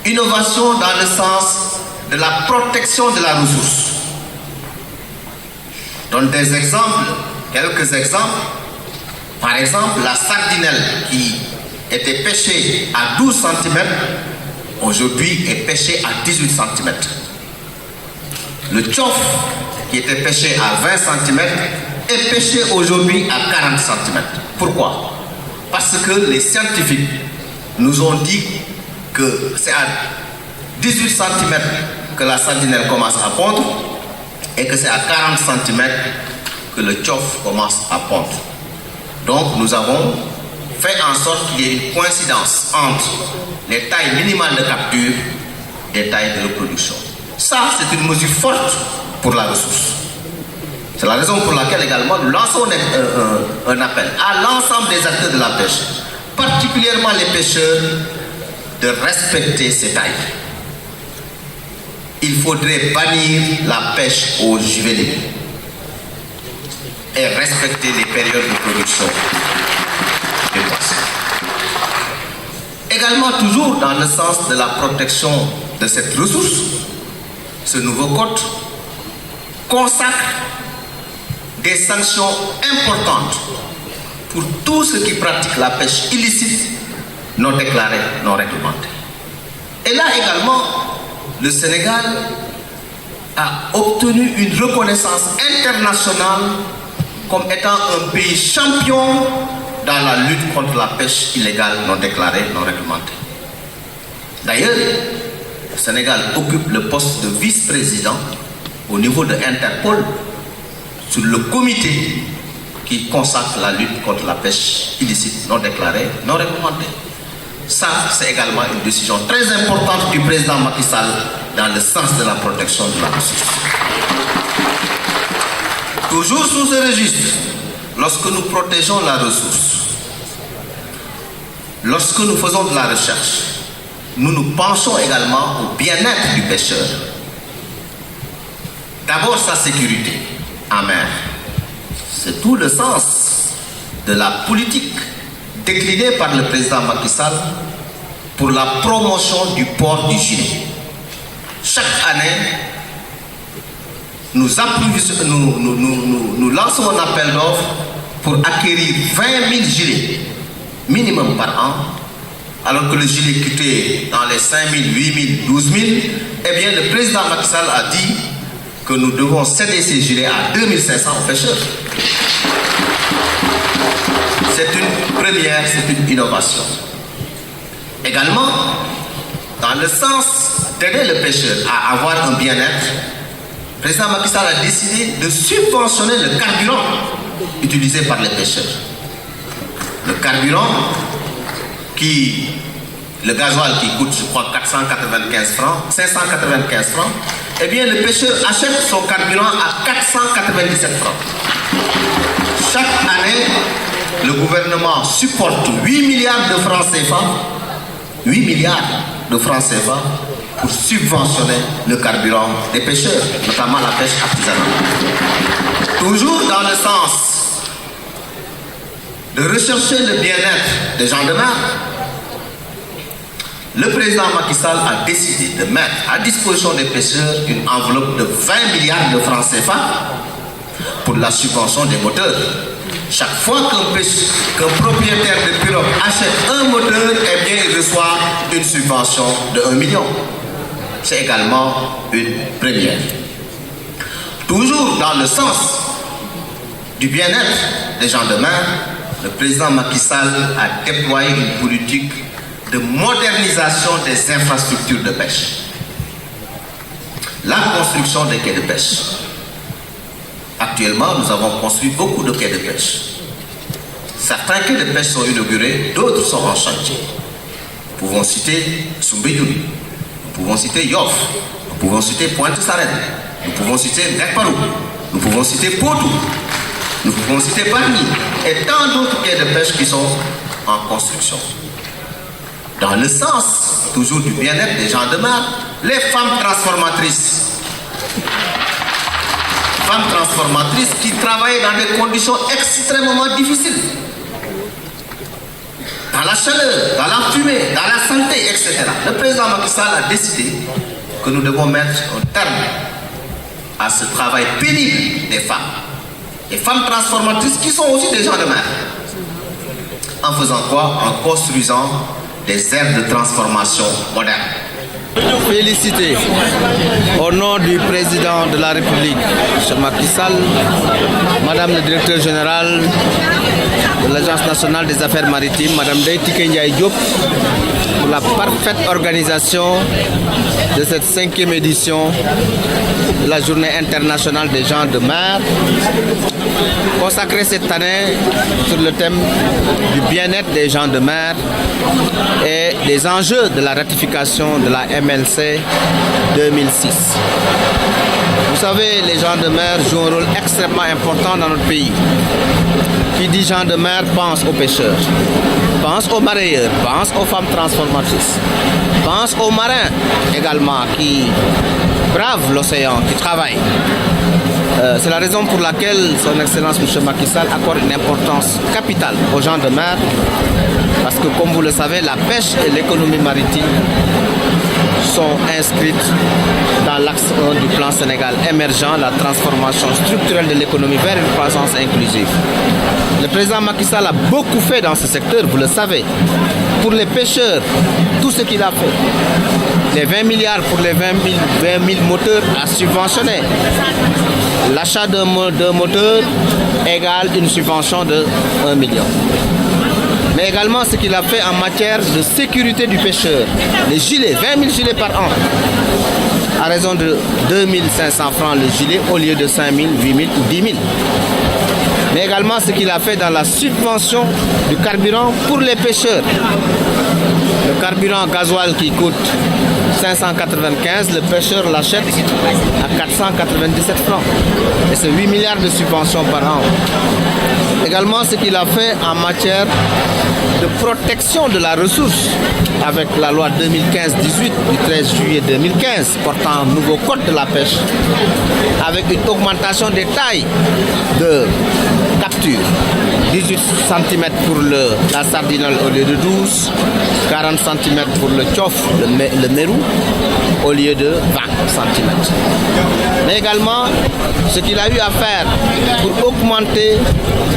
Innovation dans le sens de la protection de la ressource. Je donne des exemples, quelques exemples. Par exemple, la sardinelle qui était pêchée à 12 cm, aujourd'hui est pêchée à 18 cm. Le tchof qui était pêché à 20 cm est pêché aujourd'hui à 40 cm. Pourquoi? Parce que les scientifiques nous ont dit que c'est à 18 cm que la sardinelle commence à pondre et que c'est à 40 cm que le tchof commence à pondre. Donc nous avons fait en sorte qu'il y ait une coïncidence entre les tailles minimales de capture et les tailles de reproduction. Ça, c'est une mesure forte pour la ressource. C'est la raison pour laquelle également nous lançons un appel à l'ensemble des acteurs de la pêche, particulièrement les pêcheurs, de respecter ces tailles. Il faudrait bannir la pêche aux juvéniles et respecter les périodes de production des poissons. Également, toujours dans le sens de la protection de cette ressource, ce nouveau code consacre des sanctions importantes pour tous ceux qui pratiquent la pêche illicite, non déclarée, non réglementée. Et là également, le Sénégal a obtenu une reconnaissance internationale comme étant un pays champion dans la lutte contre la pêche illégale non déclarée, non réglementée. D'ailleurs, le Sénégal occupe le poste de vice-président au niveau de Interpol sur le comité qui consacre la lutte contre la pêche illicite non déclarée, non réglementée. Ça, c'est également une décision très importante du président Macky Sall dans le sens de la protection de la ressource. Toujours sous ce registre, lorsque nous protégeons la ressource, lorsque nous faisons de la recherche, nous nous penchons également au bien-être du pêcheur. D'abord sa sécurité en mer. C'est tout le sens de la politique déclinée par le président Macky Sall pour la promotion du port du gilet. Chaque année, nous lançons un appel d'offres pour acquérir 20 000 gilets minimum par an, alors que le gilet coûtait dans les 5 000, 8 000, 12 000. Eh bien, le président Macky Sall a dit que nous devons céder ces gilets à 2 500 aux pêcheurs. C'est une première, c'est une innovation. Également, dans le sens d'aider le pêcheur à avoir un bien-être, le président Macky Sall a décidé de subventionner le carburant utilisé par les pêcheurs. Le carburant le gasoil qui coûte, je crois, 495 francs, 595 francs, eh bien, le pêcheur achète son carburant à 497 francs. Chaque année, le gouvernement supporte 8 milliards de francs CFA, 8 milliards de francs CFA pour subventionner le carburant des pêcheurs, notamment la pêche artisanale. Toujours dans le sens de rechercher le bien-être des gens de mer, le président Macky Sall a décidé de mettre à disposition des pêcheurs une enveloppe de 20 milliards de francs CFA pour la subvention des moteurs. Chaque fois qu'un propriétaire de pirogue achète un moteur, eh bien, il reçoit une subvention de 1 million. C'est également une première. Toujours dans le sens du bien-être des gens de mer, le président Macky Sall a déployé une politique de modernisation des infrastructures de pêche. La construction des quais de pêche. Actuellement, nous avons construit beaucoup de quais de pêche. Certains quais de pêche sont inaugurés, d'autres sont en chantier. Nous pouvons citer Soumbédioune, nous pouvons citer Yoff, nous pouvons citer Pointe-Sarène, nous pouvons citer Ngakparou, nous pouvons citer Potou, nous pouvons citer Bargny et tant d'autres quais de pêche qui sont en construction. Dans le sens toujours du bien-être des gens de mer, les femmes transformatrices qui travaillent dans des conditions extrêmement difficiles, dans la chaleur, dans la fumée, dans la santé, etc. Le président Macky Sall a décidé que nous devons mettre un terme à ce travail pénible des femmes. Les femmes transformatrices qui sont aussi des gens de mer. En faisant quoi? En construisant des aires de transformation modernes. Féliciter au nom du président de la République, M. Macky Sall, Madame le directeur général de l'Agence nationale des affaires maritimes, Madame Deïtike Ndiaye Diop, pour la parfaite organisation de cette 5e édition de la Journée internationale des gens de mer, consacrée cette année sur le thème du bien-être des gens de mer et des enjeux de la ratification de la MLC 2006. Vous savez, les gens de mer jouent un rôle extrêmement important dans notre pays. Qui dit gens de mer pense aux pêcheurs, pense aux mareyeurs, pense aux femmes transformatrices, pense aux marins également qui bravent l'océan, qui travaillent. C'est la raison pour laquelle son Excellence M. Macky Sall accorde une importance capitale aux gens de mer, parce que comme vous le savez, la pêche et l'économie maritime sont inscrites dans l'axe 1 du plan Sénégal émergent, la transformation structurelle de l'économie vers une croissance inclusive. Le président Macky Sall a beaucoup fait dans ce secteur, vous le savez. pour les pêcheurs, tout ce qu'il a fait. Les 20 milliards pour les 20 000 moteurs à subventionner. L'achat d'un moteur égale une subvention de 1 million. Mais également ce qu'il a fait en matière de sécurité du pêcheur. Les gilets, 20 000 gilets par an. À raison de 2 500 francs le gilet au lieu de 5 000, 8 000 ou 10 000. Mais également ce qu'il a fait dans la subvention du carburant pour les pêcheurs. Le carburant gasoil qui coûte 595, le pêcheur l'achète à 497 francs. Et c'est 8 milliards de subventions par an. Également ce qu'il a fait en matière de protection de la ressource avec la loi 2015-18 du 13 juillet 2015 portant un nouveau code de la pêche avec une augmentation des tailles de capture. 18 cm pour la sardinelle au lieu de 12, 40 cm pour le tchof, le mérou, au lieu de 20 cm. Mais également, ce qu'il a eu à faire pour augmenter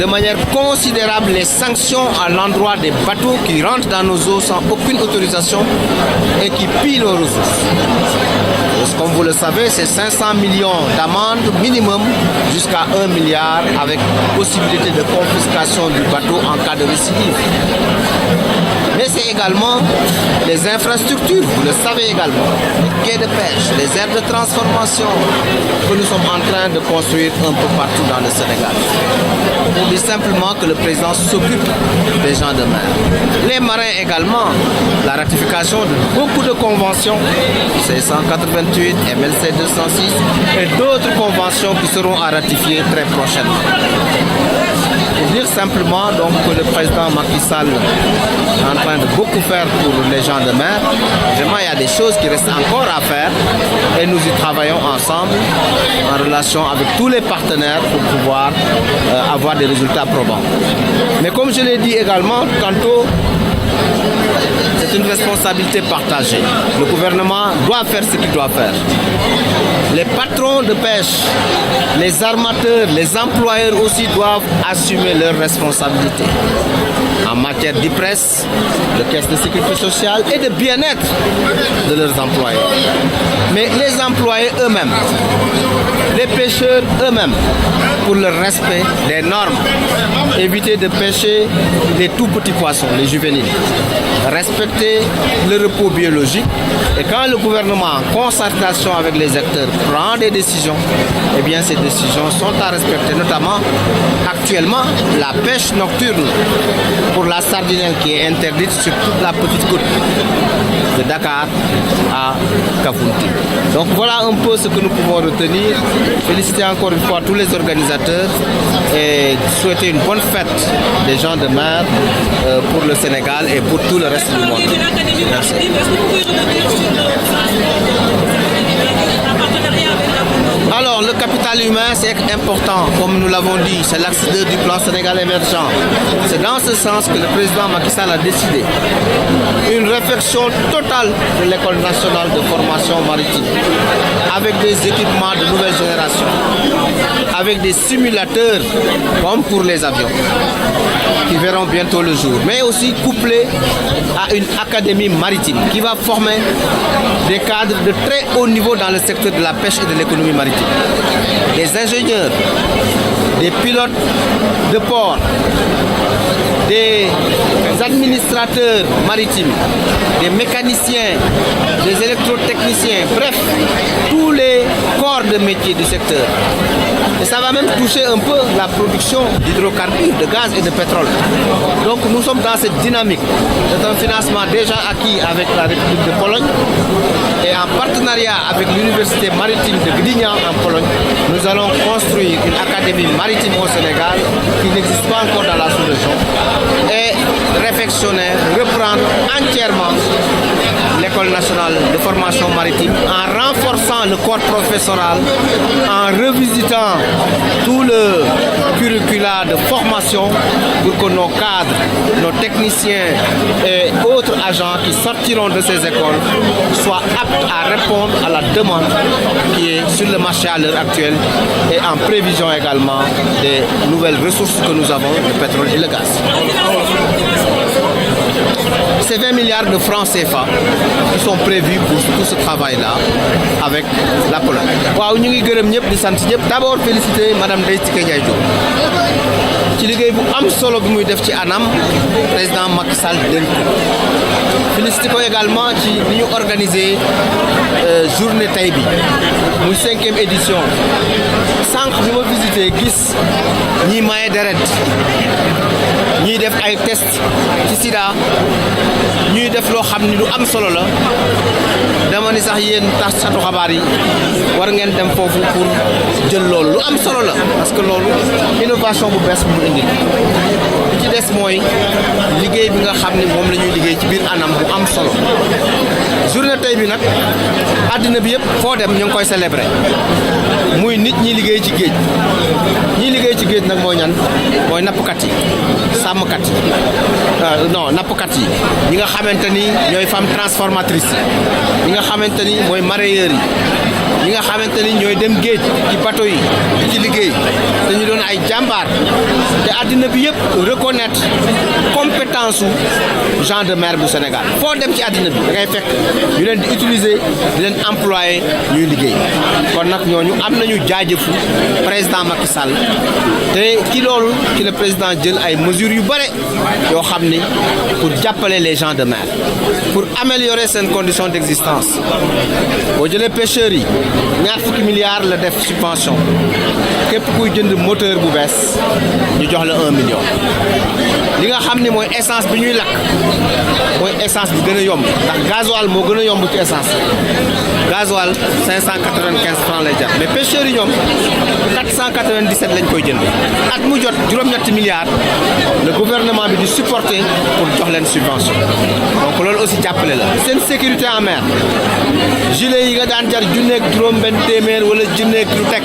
de manière considérable les sanctions à l'endroit des bateaux qui rentrent dans nos eaux sans aucune autorisation et qui pillent nos ressources. Comme vous le savez, c'est 500 millions d'amendes minimum jusqu'à 1 milliard avec possibilité de confiscation du bateau en cas de récidive. Mais c'est également les infrastructures, vous le savez également, les quais de pêche, les aires de transformation que nous sommes en train de construire un peu partout dans le Sénégal. On dit simplement que le président s'occupe des gens de mer. Les marins également, la ratification de beaucoup de conventions, C188, MLC 206 et d'autres conventions qui seront à ratifier très prochainement. Pour dire simplement donc, que le président Macky Sall est en train de beaucoup faire pour les gens de mer. Vraiment, il y a des choses qui restent encore à faire et nous y travaillons ensemble en relation avec tous les partenaires pour pouvoir avoir des résultats probants. Mais comme je l'ai dit également tantôt, c'est une responsabilité partagée. Le gouvernement doit faire ce qu'il doit faire. Les patrons de pêche, les armateurs, les employeurs aussi doivent assumer leurs responsabilités en matière d'IPRES, de caisse de sécurité sociale et de bien-être de leurs employés. Mais les employés eux-mêmes, les pêcheurs eux-mêmes, pour le respect des normes, éviter de pêcher les tout petits poissons, les juvéniles, respecter le repos biologique. Et quand le gouvernement, en concertation avec les acteurs, prend des décisions, eh bien ces décisions sont à respecter, notamment actuellement la pêche nocturne pour la sardinelle qui est interdite sur toute la petite côte de Dakar à Kafountine. Donc voilà un peu ce que nous pouvons retenir. Féliciter encore une fois tous les organisateurs et souhaiter une bonne fête des gens de mer pour le Sénégal et pour tout le reste du monde. Merci. Alors, le capital humain, c'est important, comme nous l'avons dit, c'est l'axe 2 du plan Sénégal émergent. C'est dans ce sens que le président Macky Sall a décidé une réflexion totale de l'École nationale de formation maritime, avec des équipements de nouvelle génération, avec des simulateurs, comme pour les avions, qui verront bientôt le jour, mais aussi couplé à une académie maritime qui va former des cadres de très haut niveau dans le secteur de la pêche et de l'économie maritime. Des ingénieurs, des pilotes de port, des administrateurs maritimes, des mécaniciens, des électrotechniciens, bref, tous les corps de métier du secteur. Et ça va même toucher un peu la production d'hydrocarbures, de gaz et de pétrole. Donc nous sommes dans cette dynamique. C'est un financement déjà acquis avec la République de Pologne et en partenariat avec l'Université maritime de Gdynia en Pologne, nous allons construire une académie maritime au Sénégal qui n'existe pas encore dans la sous-région et réfectionner, reprendre entièrement l'École nationale de formation maritime en renforçant le corps professoral, en revisitant tout le curricula de formation pour que nos cadres, nos techniciens et autres agents qui sortiront de ces écoles soient aptes à répondre à la demande qui est sur le marché à l'heure actuelle et en prévision également des nouvelles ressources que nous avons, le pétrole et le gaz. C'est 20 milliards de francs CFA qui sont prévus pour tout ce travail-là avec la Pologne. Waaw ñu ngi gërëm ñëpp di sant ñëpp. D'abord féliciter madame Ndeye Tické Ndiaye Diop ci liggéey bu am solo bi muy def ci anam président Macky Sall dénk ko. Féliciter ko également ci li ñu organiser journée tey bi muy 5e édition. Sànq bi ma visité gis ñi maye deret ñuy def ay test ci sida ñuy def loo xam ni lu am solo la dama ni sax yéen taskatu xabaar yi war ngeen dem foofu pour jël loolu lu am solo la parce que loolu innovation bu bees bu mu indi li ci des mooy liggéey bi nga xam ni moom la ñuy liggéey ci biir anam bu am solo journée tey bi nag àddina bi yëpp foo dem ñu ngi koy célébrer muy nit ñi liggéey ci géej ñi liggéey ci géej nag mooy ñan mooy nappkat yi sàmmkat yi non nappkat yi ñi nga xamante ni ñooy femme transformatrice yi ñi nga xamante ni mooy mareyeurs yi ñi nga xamante ni ñooy dem géej ci bateau yi di ci liggéey dañu doon ay jàmbaar te àddina bi yëpp reconnaître compétence su gens de mer bu Sénégal foo dem ci àddina bi da ngay fekk ñu leen di utiliser di leen employer ñuy liggéey kon nag ñooñu am nañu jaajëfu président Macky Sall te ci loolu ci le président jël ay mesures yu bare yoo xam ni pour jàppale les gens de mer pour améliorer seen conditions d'existence boo jëlee pêcheurs yi ñaar fukki milliards la def subvention képp kuy jënd moteur bu bees ñu jox la 1 million li nga xam ni mooy essence bi ñuy lakk mooy essence bi gën a yomb ndax gasoil moo gën a yomb ci essence gasoil 595 francs lay jar mais pêcheurs yi ñoom 497 lañ koy jënd at mu jot juróom-ñetti milliards le gouvernement bi di supporter pour jox leen subvention donc loolu aussi jàppale la seen sécurité en mer gilet yi nga daan jar junneeg juróom-benn téeméer wala junneeg lu teg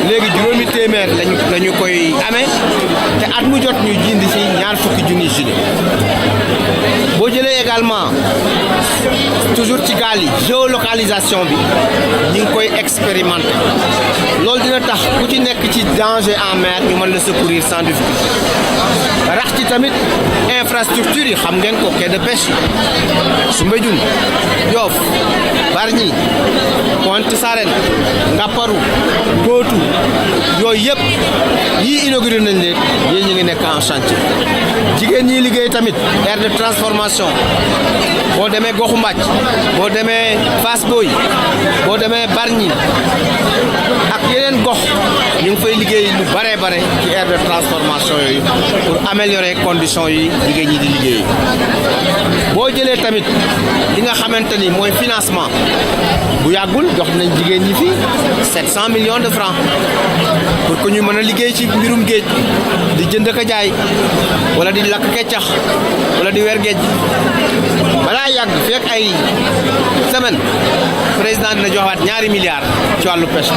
léegi juróomi téeméer lañu koy amee te at mu jot ñu jindi ci ñaar fukki junni gilet boo jëlee également toujours ci gaal yi géolocalisation bi ñu ngi koy expérimenter loolu dina tax ku ci nekk ci danger en mer ñu mën la secourir sans difficulté rax ci tamit infrastructure yi xam ngeen ko quai de pêche yi Soumbédioune Yoff Bargny Pointe Sarène Ngaparou Potou yooyu yëpp yii inauguré nañ leen yéen ñu ngi nekk en chantier jigéen ñi liggéey tamit aire de transformation boo demee Goxu Mbàcc boo demee Fass Boye boo demee Bargny ak yeneen gox ñu ngi fay liggéey lu bare ci aire de transformation yooyu pour améliorer conditions yi jigéen ñi di liggéey boo jëlee tamit li nga xamante ni mooy financement bu yàggul jox nañ jigéen ñi fii 700 millions de francs pour que ñu mën a liggéey ci mbirum géej di jënd ak jaay wala di lakk keccax wala di weer géej balaa yàgg fekk ay semaine président dina joxaat ñaari milliards ci wàllu pêche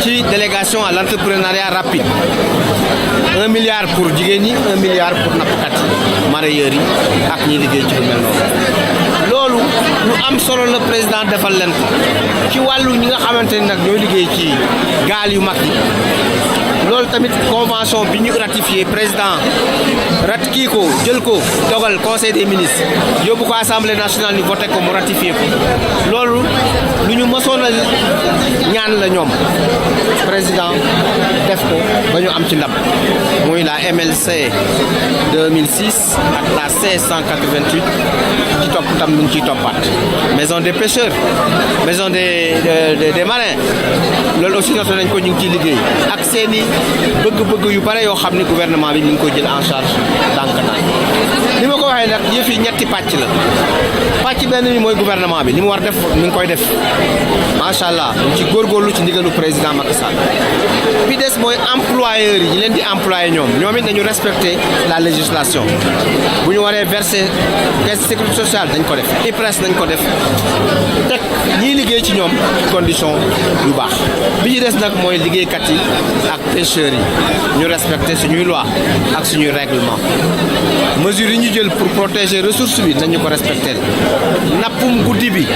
ci délégation à l'entrepreneuriat rapide 1 milliard pour jigéen ñi 1 milliard pour nappkat yi mareyeurs yi ak ñi liggéey ci lu mel noonu loolu lu am solo la président defal leen ko ci wàllu ñi nga xamante ni nag ñooy liggéey ci gaal yu mag yi loolu tamit convention bi ñu ratifié président kii ko jël ko dogal conseil des ministres yóbbu ko assemblée nationale ñu voté ko mu ratifié ko loolu lu ñu mësoon a ñaan la ñoom président def ko ba ñu am ci ndam muy la MLC 2006 ak la C188 ci topp tam ñu ngi ciy toppaat maison des pêcheurs maison des marins loolu aussi noté nañ ko ñu ngi ciy liggéey ak seeni bëgg-bëgg yu bare yoo xam ni gouvernement bi mi ngi koy jël en charge ndànk-ndànk li ma ko waxee nag yëf yi ñetti pàcc la pàcc benn bi mooy gouvernement bi li mu war def mi ngi koy def macha allah ñu ci góorgóorlu ci ndigalu président Macky Sall bi des mooy employeurs yi ñi leen di employé ñoom it dañu respecter la législation bu ñu waree verser caisse de sécurité sociale dañ ko def IPRES dañ ko def teg ñiy liggéey ci ñoom condition yu baax bi ñu des nag mooy liggéeykat yi ak pêcheurs yi ñu respecter suñuy loi ak suñuy règlement mesures yi ñu jël pour protéger ressource bi nañu ko respecter nappum guddi bi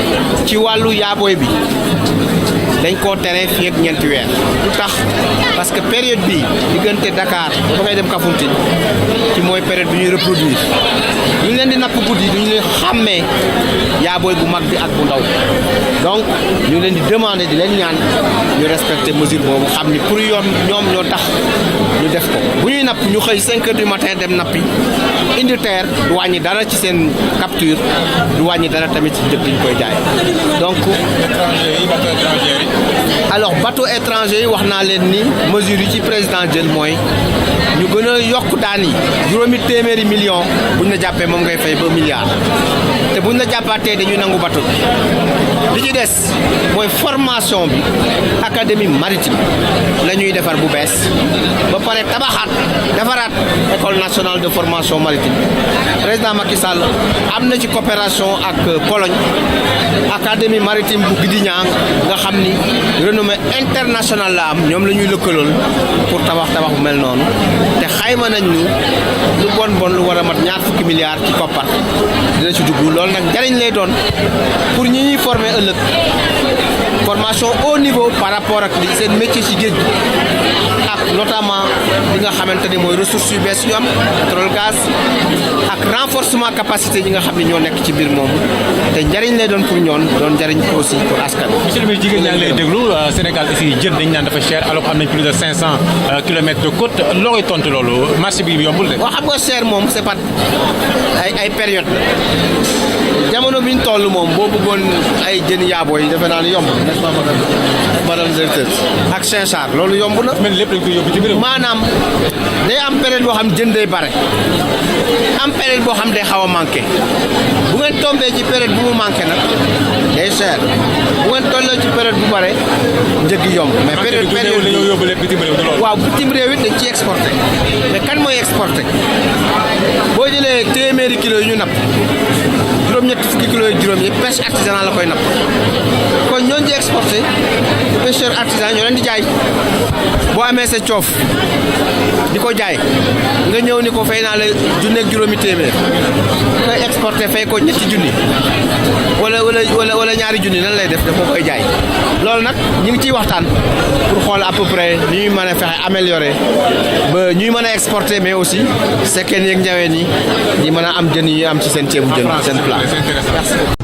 ci wàllu yaabooy bi dañ koo tere fii ak ñeenti weer lu tax parce que période bi diggante Dakar ba ngay dem Kafountine ci mooy période bi ñuy reproduire ñu leen di napp guddi duñu leen xàmmee yaabooy bu mag bi ak bu ndaw donc ñu leen di demander di leen ñaan ñu respecter mesure boobu xam ni pour yoon ñoom ñoo tax ñu def ko bu ñuy napp ñu xëy 5 heures du matin dem nappi indi terre du wàññi dara ci seen capture du wàññi dara tamit ci njëg ñu koy jaay donc alors bateau étranger yi wax naa leen ni mesure yi ci président jël mooy ñu gën a yokk daan yi juróomi téeméeri million buñ la jàppee moom ngay fay ba milliard te buñ la jàppaatee dañuy nangu bateau bi li ci des mooy formation bi académie maritime la ñuy defar bu bees ba pare tabaxaat defaraat école nationale de formation maritime président Macky Sall am na ci coopération ak Pologne académie maritime bu Gdynia nga xam ni renommée internationale la am ñoom la ñuy lëkkalool pour tabax bu mel noonu te xayma nañ ñu lu bon lu war a mat ñaar fukki milliards ci koppar dina ci dugg loolu nag njariñ lay doon pour ñi ñuy former ëllëg formation haut niveau par rapport ak li seen métier ci géej gi ak notamment li nga xamante ni mooy ressources yu bees yu am pétrole gaz ak renforcement capacité yi nga xam ne ñoo nekk ci biir moomu te njariñ lay doon pour ñoon doon njariñ aussi pour askan wi. monsieur le ministre jigéen ñaa ngi lay déglu Sénégal aussi jën dañu naan dafa cher alors que am nañ plus de 500 kilomètres de côte loo koy tontu loolu marché bi yombul de. waaw xam nga cher moom c'est pas ay période la jamono bi ñu toll moom boo bëggoon ay jën yaaboo yi defe naa ne yomb n'est-ce pas madame directeur ak Saint-Char loolu yomb na. mais lépp dañ koy yóbbu ci biir. maanaam day am période boo xam jën day bare am période boo xam day xaw a manqué bu ngeen tombee ci période bu mu manqué nag day cher bu ngeen tollee ci période bu bare njëg yi yomb. mais période waaw bitim réew it dañ ciy exporté mais kan mooy exporté boo jëlee téeméeri kilos yi ñu napp juróom-ñetti fukki kilos yi juróom yi pêche artisanale la koy napp kon ñooñu di exporté pêcheur artisan ñoo leen di jaay boo amee sa coof di ko jaay nga ñëw ni ko fay naa la junni ak juróomi téeméer nga exporté fay ko ñetti junni wala ñaari junni nan lay def ko koy jaay loolu nag ñu ngi ciy waxtaan pour xool à peu près ni ñuy mën a fexe améliorer ba ñuy mën a exporter mais aussi sekkeen yeeg njaween yi di mën a am jën yi am ci seen ceebu jën seen plat.